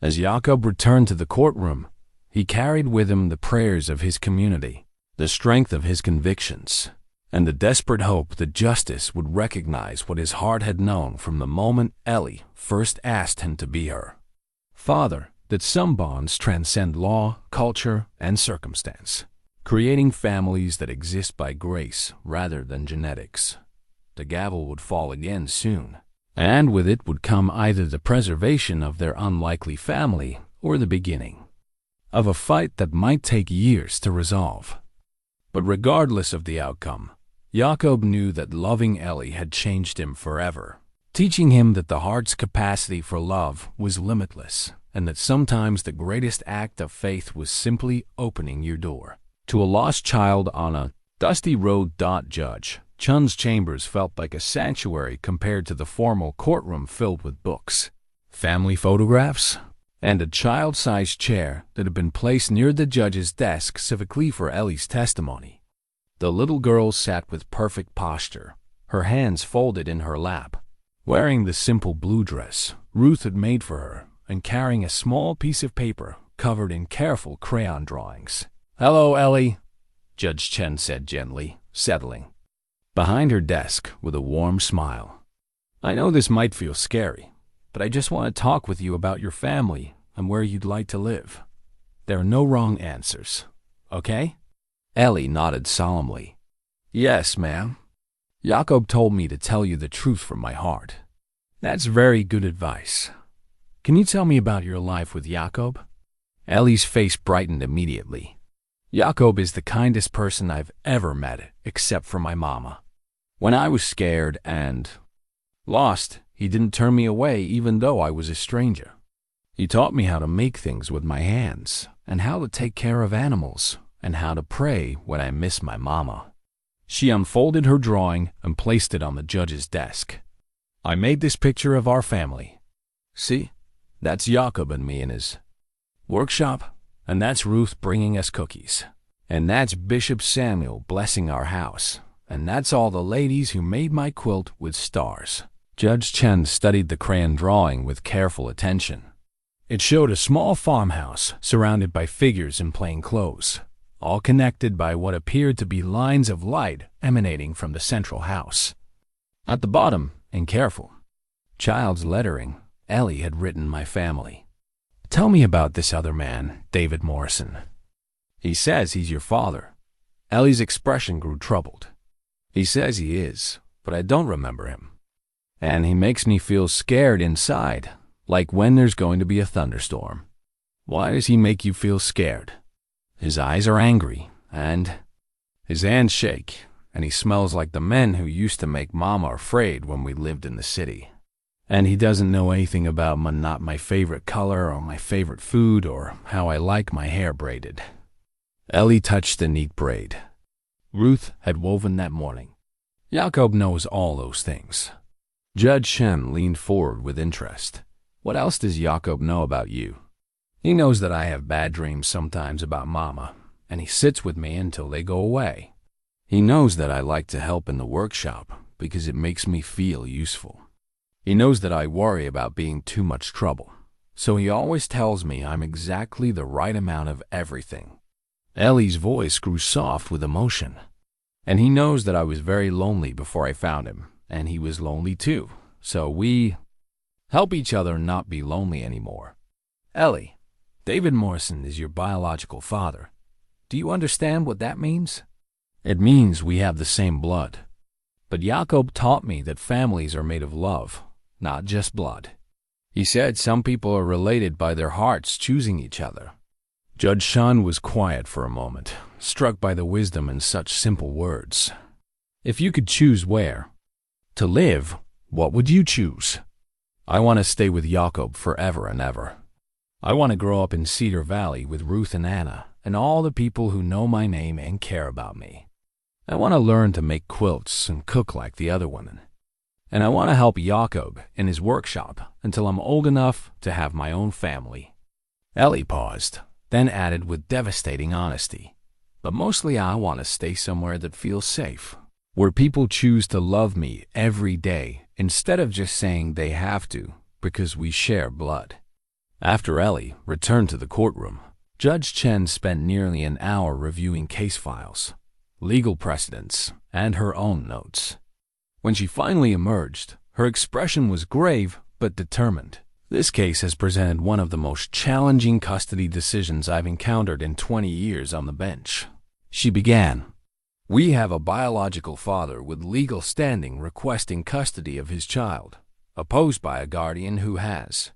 As Jakob returned to the courtroom, he carried with him the prayers of his community, the strength of his convictions, and the desperate hope that justice would recognize what his heart had known from the moment Ellie first asked him to be her father, that some bonds transcend law, culture, and circumstance, creating families that exist by grace rather than genetics. The gavel would fall again soon, and with it would come either the preservation of their unlikely family or the beginning of a fight that might take years to resolve. But regardless of the outcome, Jakob knew that loving Ellie had changed him forever, teaching him that the heart's capacity for love was limitless, and that sometimes the greatest act of faith was simply opening your door to a lost child on a dusty road. Judge Chen's chambers felt like a sanctuary compared to the formal courtroom filled with books, family photographs, and a child-sized chair that had been placed near the judge's desk specifically for Ellie's testimony. The little girl sat with perfect posture, her hands folded in her lap, wearing the simple blue dress Ruth had made for her and carrying a small piece of paper covered in careful crayon drawings. "Hello, Ellie," Judge Chen said gently, settling behind her desk with a warm smile. "I know this might feel scary, but I just want to talk with you about your family and where you'd like to live. There are no wrong answers, okay?" Ellie nodded solemnly. "Yes, ma'am. Jakob told me to tell you the truth from my heart." "That's very good advice. Can you tell me about your life with Jakob?" Ellie's face brightened immediately. "Jakob is the kindest person I've ever met, except for my mama. When I was scared and lost, he didn't turn me away even though I was a stranger. He taught me how to make things with my hands, and how to take care of animals, and how to pray when I miss my mama." She unfolded her drawing and placed it on the judge's desk. "I made this picture of our family. See, that's Jakob and me in his workshop, and that's Ruth bringing us cookies, and that's Bishop Samuel blessing our house, and that's all the ladies who made my quilt with stars." Judge Chen studied the crayon drawing with careful attention. It showed a small farmhouse surrounded by figures in plain clothes, all connected by what appeared to be lines of light emanating from the central house. At the bottom, in careful child's lettering, Ellie had written "My family. Tell me about this other man, David Morrison. He says he's your father." Ellie's expression grew troubled. "He says he is, but I don't remember him. And he makes me feel scared inside, like when there's going to be a thunderstorm." "Why does he make you feel scared?" "His eyes are angry, and his hands shake, and he smells like the men who used to make Mama afraid when we lived in the city. And he doesn't know anything about not my favorite color or my favorite food or how I like my hair braided." Ellie touched the neat braid Ruth had woven that morning. "Jakob knows all those things." Judge Chen leaned forward with interest. "What else does Jakob know about you?" "He knows that I have bad dreams sometimes about Mama, and he sits with me until they go away. He knows that I like to help in the workshop because it makes me feel useful. He knows that I worry about being too much trouble, so he always tells me I'm exactly the right amount of everything. Ellie's voice grew soft with emotion. And he knows that I was very lonely before I found him, and he was lonely too, so we help each other not be lonely anymore. Ellie, David Morrison is your biological father. Do you understand what that means? It means we have the same blood. But Jakob taught me that families are made of love, not just blood. He said some people are related by their hearts choosing each other. Judge Sean was quiet for a moment, struck by the wisdom in such simple words. If you could choose where to live, what would you choose? I want to stay with Jakob forever and ever. I want to grow up in Cedar Valley with Ruth and Anna and all the people who know my name and care about me. I want to learn to make quilts and cook like the other women. And I want to help Jakob in his workshop until I'm old enough to have my own family. Ellie paused, then added with devastating honesty, but mostly I want to stay somewhere that feels safe, where people choose to love me every day instead of just saying they have to because we share blood. After Ellie returned to the courtroom, Judge Chen spent nearly an hour reviewing case files, legal precedents, and her own notes. When she finally emerged, her expression was grave but determined. This case has presented one of the most challenging custody decisions I've encountered in 20 years on the bench. She began, "We have a biological father with legal standing requesting custody of his child, opposed by a guardian who has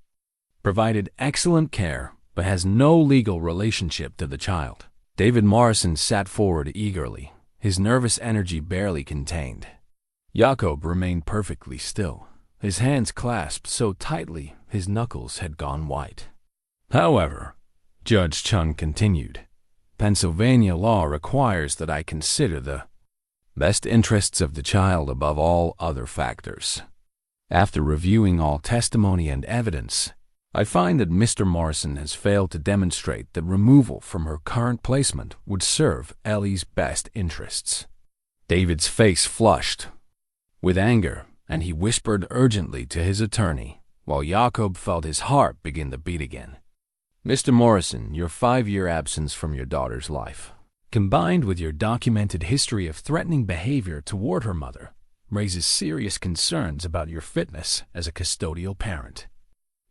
provided excellent care but has no legal relationship to the child." David Morrison sat forward eagerly, his nervous energy barely contained. Jakob remained perfectly still, his hands clasped so tightly his knuckles had gone white. However, Judge Chung continued, Pennsylvania law requires that I consider the best interests of the child above all other factors. After reviewing all testimony and evidence, I find that Mr. Morrison has failed to demonstrate that removal from her current placement would serve Ellie's best interests. David's face flushed with anger, and he whispered urgently to his attorney, while Jakob felt his heart begin to beat again. Mr. Morrison, your 5-year absence from your daughter's life, combined with your documented history of threatening behavior toward her mother, raises serious concerns about your fitness as a custodial parent.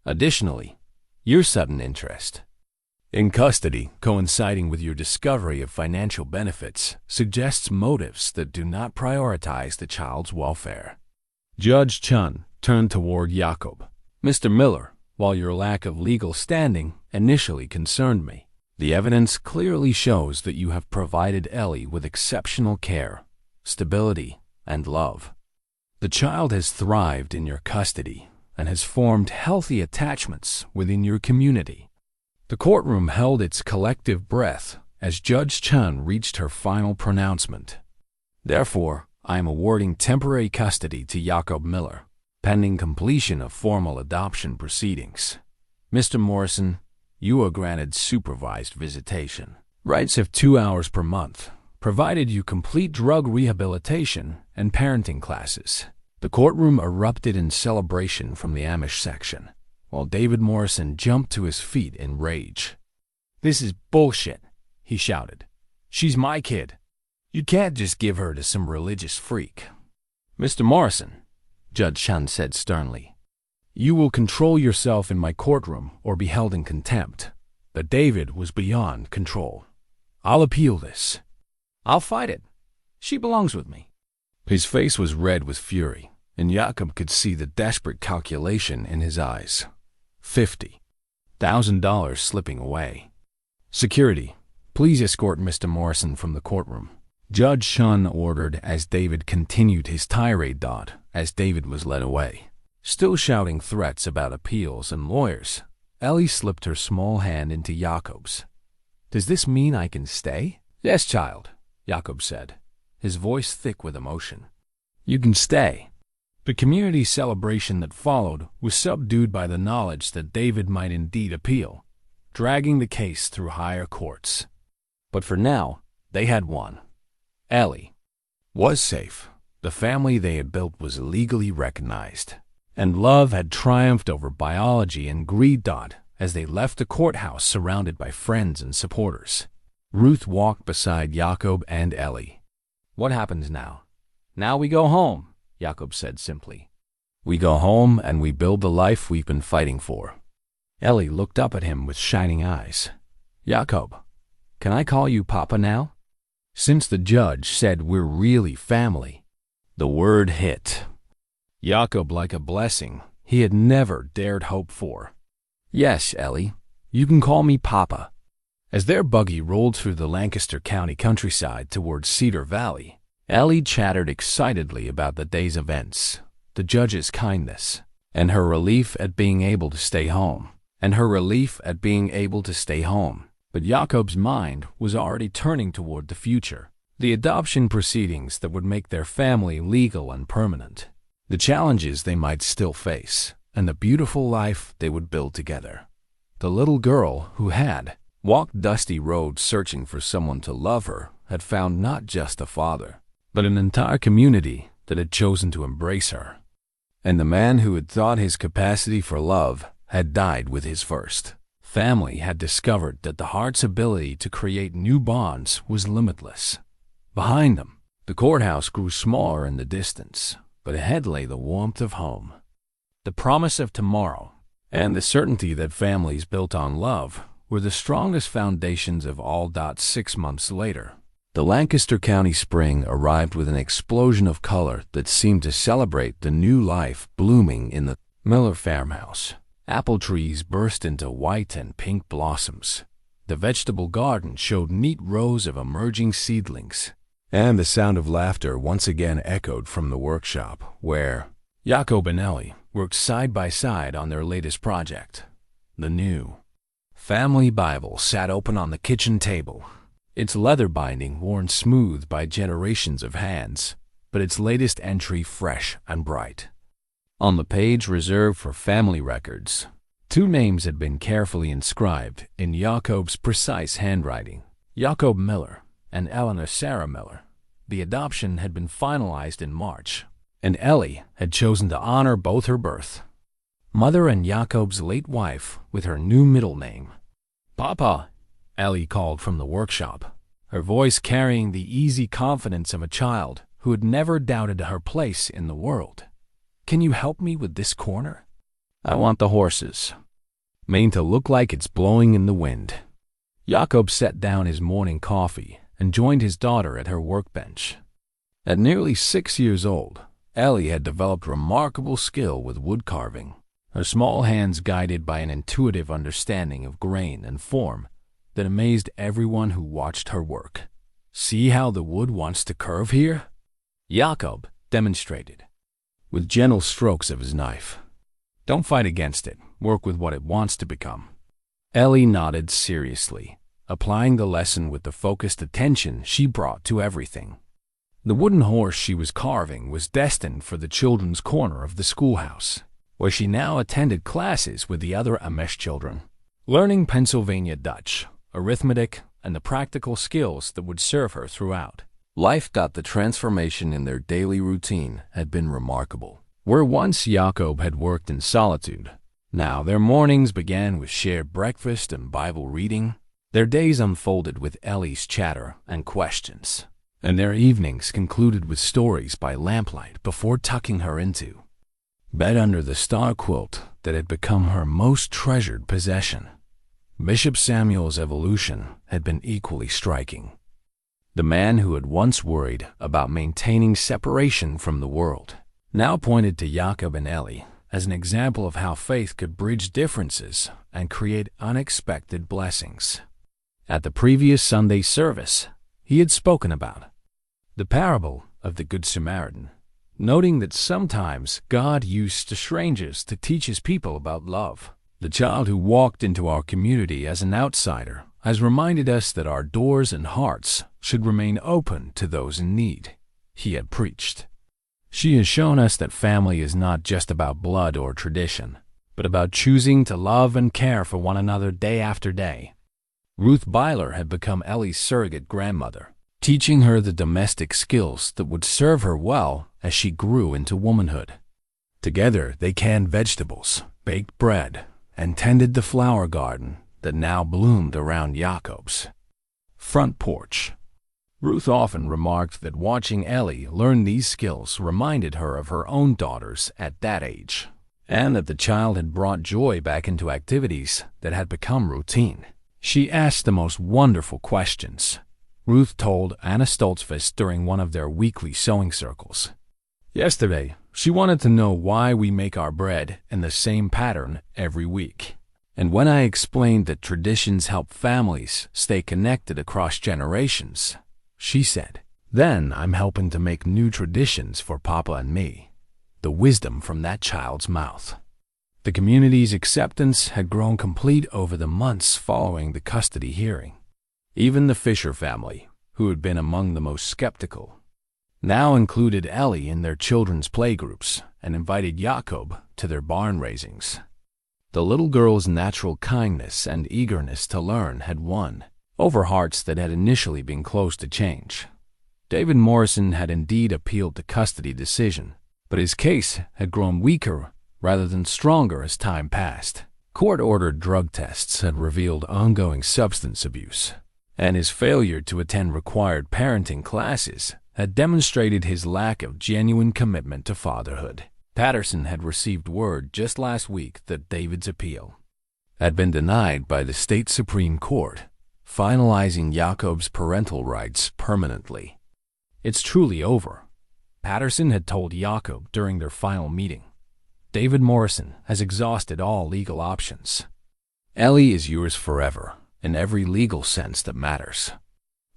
Additionally, your sudden interest in custody, coinciding with your discovery of financial benefits, suggests motives that do not prioritize the child's welfare. Judge Chun turned toward Jakob. Mr. Miller, while your lack of legal standing initially concerned me, the evidence clearly shows that you have provided Ellie with exceptional care, stability, and love. The child has thrived in your custody and has formed healthy attachments within your community. The courtroom held its collective breath as Judge Chun reached her final pronouncement. Therefore, I am awarding temporary custody to Jakob Miller, pending completion of formal adoption proceedings. Mr. Morrison, you are granted supervised visitation. Rights of 2 hours per month, provided you complete drug rehabilitation and parenting classes. The courtroom erupted in celebration from the Amish section, while David Morrison jumped to his feet in rage. "This is bullshit," he shouted. "She's my kid. You can't just give her to some religious freak." "Mr. Morrison," Judge Chan said sternly, "you will control yourself in my courtroom or be held in contempt. But David was beyond control. I'll appeal this. I'll fight it. She belongs with me." His face was red with fury, and Jakob could see the desperate calculation in his eyes. $50,000 slipping away. "Security, please escort Mr. Morrison from the courtroom," Judge Shun ordered as David continued his tirade. As David was led away, still shouting threats about appeals and lawyers, Ellie slipped her small hand into Jakob's. "Does this mean I can stay?" "Yes, child," Jakob said, his voice thick with emotion. "You can stay." The community celebration that followed was subdued by the knowledge that David might indeed appeal, dragging the case through higher courts. But for now, they had won. Ellie was safe. The family they had built was legally recognized, And love had triumphed over biology and greed. As they left the courthouse surrounded by friends and supporters, Ruth walked beside Jakob and Ellie. "What happens now?" "Now we go home," Jakob said simply. "We go home and we build the life we've been fighting for." Ellie looked up at him with shining eyes. "Jakob, can I call you Papa now? Since the judge said we're really family." The word hit Jakob like a blessing he had never dared hope for. "Yes, Ellie, you can call me Papa." As their buggy rolled through the Lancaster County countryside towards Cedar Valley, Ellie chattered excitedly about the day's events, the judge's kindness, and her relief at being able to stay home. But Jakob's mind was already turning toward the future, the adoption proceedings that would make their family legal and permanent, the challenges they might still face, and the beautiful life they would build together. The little girl who had walked dusty roads searching for someone to love her had found not just a father, but an entire community that had chosen to embrace her. And the man who had thought his capacity for love had died with his first family had discovered that the heart's ability to create new bonds was limitless. Behind them, the courthouse grew smaller in the distance, but ahead lay the warmth of home, the promise of tomorrow, and the certainty that families built on love were the strongest foundations of all. 6 months later, the Lancaster County spring arrived with an explosion of color that seemed to celebrate the new life blooming in the Miller farmhouse. Apple trees burst into white and pink blossoms. The vegetable garden showed neat rows of emerging seedlings. And the sound of laughter once again echoed from the workshop, where Jakob and Ellie worked side by side on their latest project. The new family Bible sat open on the kitchen table, its leather binding worn smooth by generations of hands, but its latest entry fresh and bright. On the page reserved for family records, 2 names had been carefully inscribed in Jakob's precise handwriting: Jakob Miller and Eleanor Sarah Miller. The adoption had been finalized in March, and Ellie had chosen to honor both her birth mother and Jakob's late wife with her new middle name. "Papa," Ellie called from the workshop, her voice carrying the easy confidence of a child who had never doubted her place in the world. "Can you help me with this corner? I want the horses made to look like it's blowing in the wind." Jakob set down his morning coffee and joined his daughter at her workbench. At nearly 6 years old, Ellie had developed remarkable skill with wood carving, her small hands guided by an intuitive understanding of grain and form that amazed everyone who watched her work. "See how the wood wants to curve here?" Jakob demonstrated, with gentle strokes of his knife. "Don't fight against it. Work with what it wants to become." Ellie nodded seriously, applying the lesson with the focused attention she brought to everything. The wooden horse she was carving was destined for the children's corner of the schoolhouse, where she now attended classes with the other Amish children, learning Pennsylvania Dutch, arithmetic, and the practical skills that would serve her throughout life. The transformation in their daily routine had been remarkable. Where once Jakob had worked in solitude, now their mornings began with shared breakfast and Bible reading. Their days unfolded with Ellie's chatter and questions, and their evenings concluded with stories by lamplight before tucking her into bed under the star quilt that had become her most treasured possession. Bishop Samuel's evolution had been equally striking. The man who had once worried about maintaining separation from the world now pointed to Jakob and Ellie as an example of how faith could bridge differences and create unexpected blessings. At the previous Sunday service, he had spoken about the parable of the Good Samaritan, noting that sometimes God used strangers to teach his people about love. The child who walked into our community as an outsider has reminded us that our doors and hearts should remain open to those in need, he had preached. She has shown us that family is not just about blood or tradition, but about choosing to love and care for one another day after day. Ruth Byler had become Ellie's surrogate grandmother, teaching her the domestic skills that would serve her well as she grew into womanhood. Together, they canned vegetables, baked bread, and tended the flower garden that now bloomed around Jakob's front porch. Ruth often remarked that watching Ellie learn these skills reminded her of her own daughters at that age, and that the child had brought joy back into activities that had become routine. She asked the most wonderful questions, Ruth told Anna Stoltzfus during one of their weekly sewing circles. Yesterday, she wanted to know why we make our bread in the same pattern every week. And when I explained that traditions help families stay connected across generations, she said, "Then I'm helping to make new traditions for Papa and me." The wisdom from that child's mouth. The community's acceptance had grown complete over the months following the custody hearing. Even the Fisher family, who had been among the most skeptical, now included Ellie in their children's playgroups and invited Jakob to their barn raisings. The little girl's natural kindness and eagerness to learn had won over hearts that had initially been close to change. David Morrison had indeed appealed the custody decision, but his case had grown weaker rather than stronger as time passed. Court-ordered drug tests had revealed ongoing substance abuse, and his failure to attend required parenting classes had demonstrated his lack of genuine commitment to fatherhood. Patterson had received word just last week that David's appeal had been denied by the state Supreme Court, finalizing Jakob's parental rights permanently. "It's truly over," Patterson had told Jakob during their final meeting. "David Morrison has exhausted all legal options. Ellie is yours forever, in every legal sense that matters."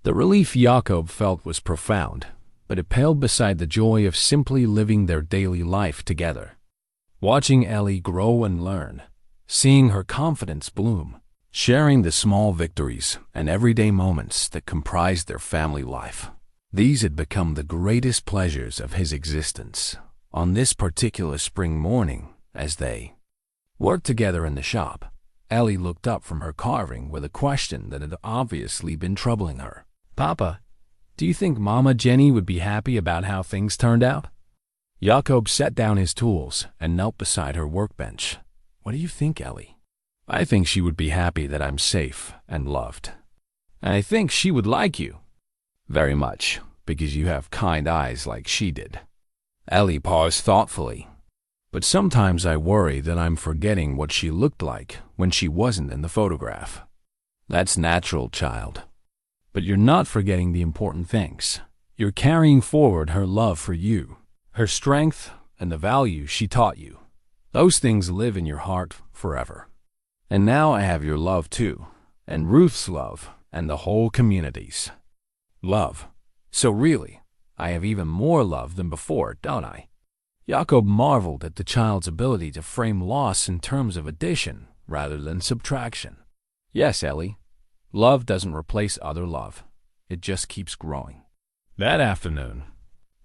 The relief Jakob felt was profound, but it paled beside the joy of simply living their daily life together. Watching Ellie grow and learn, seeing her confidence bloom, sharing the small victories and everyday moments that comprised their family life. These had become the greatest pleasures of his existence. On this particular spring morning, as they worked together in the shop, Ellie looked up from her carving with a question that had obviously been troubling her. "Papa, do you think Mama Jenny would be happy about how things turned out?" Jakob set down his tools and knelt beside her workbench. "What do you think, Ellie?" "I think she would be happy that I'm safe and loved. And I think she would like you very much, because you have kind eyes like she did." Ellie paused thoughtfully. "But sometimes I worry that I'm forgetting what she looked like when she wasn't in the photograph." "That's natural, child. But you're not forgetting the important things. You're carrying forward her love for you, her strength, and the values she taught you. Those things live in your heart forever. And now I have your love too, and Ruth's love, and the whole community's love. So really, I have even more love than before, don't I?" Jakob marveled at the child's ability to frame loss in terms of addition rather than subtraction. "Yes, Ellie. Love doesn't replace other love. It just keeps growing." That afternoon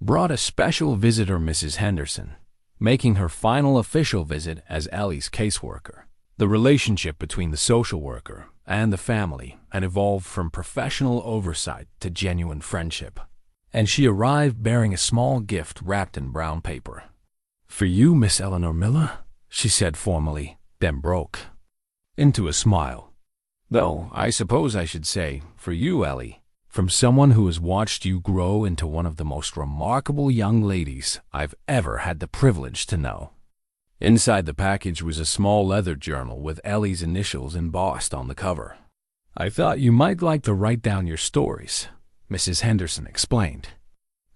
brought a special visitor, Mrs. Henderson, making her final official visit as Ellie's caseworker. The relationship between the social worker and the family had evolved from professional oversight to genuine friendship, and she arrived bearing a small gift wrapped in brown paper. "For you, Miss Eleanor Miller," she said formally, then broke into a smile. "Though, I suppose I should say, for you, Ellie, from someone who has watched you grow into one of the most remarkable young ladies I've ever had the privilege to know." Inside the package was a small leather journal with Ellie's initials embossed on the cover. "I thought you might like to write down your stories," Mrs. Henderson explained.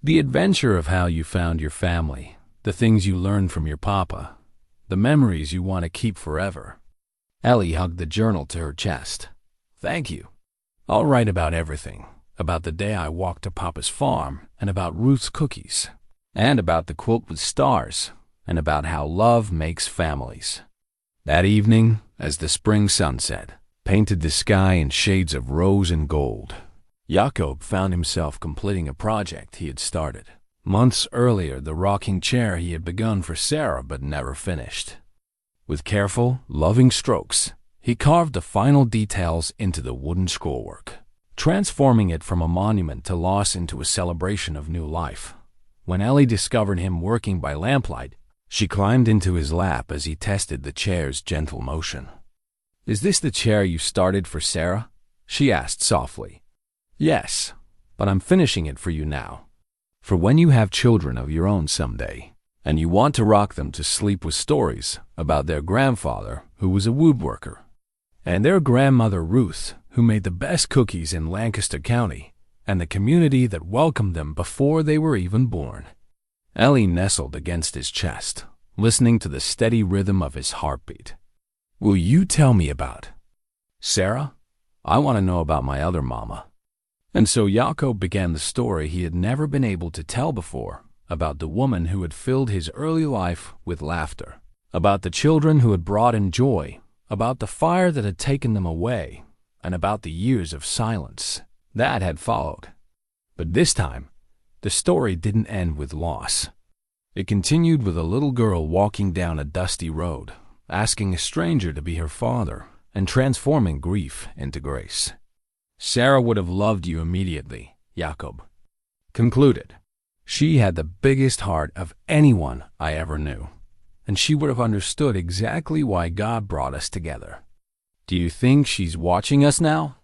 "The adventure of how you found your family, the things you learned from your papa, the memories you want to keep forever." Ellie hugged the journal to her chest. "Thank you. I'll write about everything, about the day I walked to Papa's farm, and about Ruth's cookies, and about the quilt with stars, and about how love makes families." That evening, as the spring sunset painted the sky in shades of rose and gold, Jakob found himself completing a project he had started. Months earlier, the rocking chair he had begun for Sarah but never finished. With careful, loving strokes, he carved the final details into the wooden scrollwork, transforming it from a monument to loss into a celebration of new life. When Ellie discovered him working by lamplight, She climbed into his lap as he tested the chair's gentle motion. "Is this the chair you started for Sarah?" she asked softly. "Yes, but I'm finishing it for you now. For when you have children of your own someday, and you want to rock them to sleep with stories about their grandfather who was a woodworker, and their grandmother Ruth who made the best cookies in Lancaster County, and the community that welcomed them before they were even born." Ellie nestled against his chest, listening to the steady rhythm of his heartbeat. "Will you tell me about Sarah? I want to know about my other mama." And so Jakob began the story he had never been able to tell before, about the woman who had filled his early life with laughter, about the children who had brought in joy, about the fire that had taken them away, and about the years of silence that had followed. But this time, the story didn't end with loss. It continued with a little girl walking down a dusty road, asking a stranger to be her father, and transforming grief into grace. "Sarah would have loved you immediately," Jakob concluded. "She had the biggest heart of anyone I ever knew, and she would have understood exactly why God brought us together. Do you think she's watching us now?"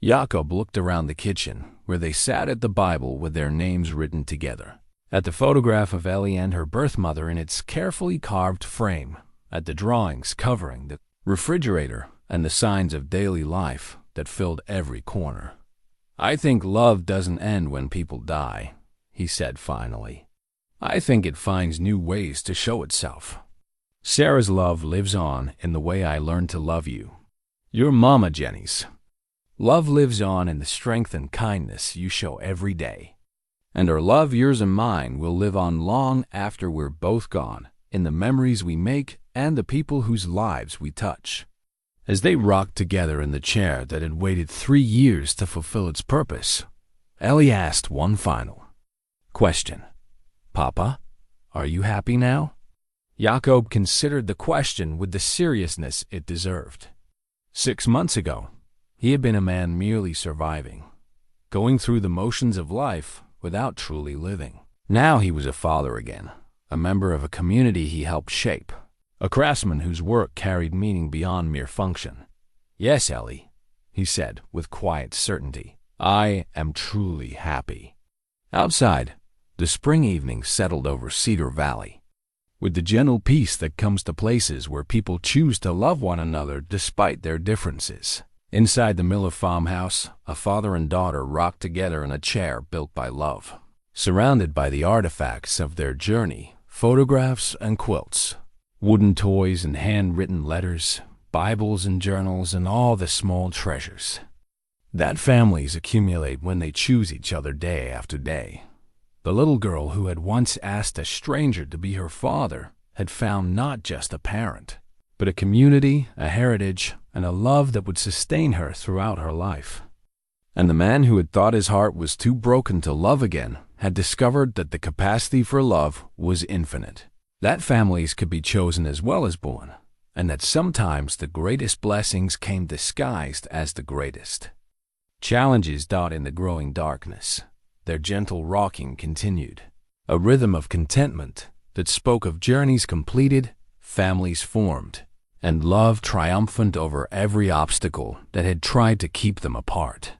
Jakob looked around the kitchen, where they sat at the Bible with their names written together, at the photograph of Ellie and her birth mother in its carefully carved frame, at the drawings covering the refrigerator, and the signs of daily life that filled every corner. "I think love doesn't end when people die," he said finally. "I think it finds new ways to show itself. Sarah's love lives on in the way I learned to love you. Your mama Jenny's love lives on in the strength and kindness you show every day. And our love, yours and mine, will live on long after we're both gone, in the memories we make and the people whose lives we touch." As they rocked together in the chair that had waited 3 years to fulfill its purpose, Ellie asked one final question. "Papa, are you happy now?" Jakob considered the question with the seriousness it deserved. 6 months ago, he had been a man merely surviving, going through the motions of life without truly living. Now he was a father again, a member of a community he helped shape, a craftsman whose work carried meaning beyond mere function. "Yes, Ellie," he said with quiet certainty, "I am truly happy." Outside, the spring evening settled over Cedar Valley, with the gentle peace that comes to places where people choose to love one another despite their differences. Inside the Miller farmhouse, a father and daughter rocked together in a chair built by love, surrounded by the artifacts of their journey, photographs and quilts, wooden toys and handwritten letters, Bibles and journals, and all the small treasures that families accumulate when they choose each other day after day. The little girl who had once asked a stranger to be her father had found not just a parent, but a community, a heritage, and a love that would sustain her throughout her life. And the man who had thought his heart was too broken to love again had discovered that the capacity for love was infinite, that families could be chosen as well as born, and that sometimes the greatest blessings came disguised as the greatest. Challenges dot in the growing darkness. Their gentle rocking continued, a rhythm of contentment that spoke of journeys completed, families formed, and love triumphant over every obstacle that had tried to keep them apart.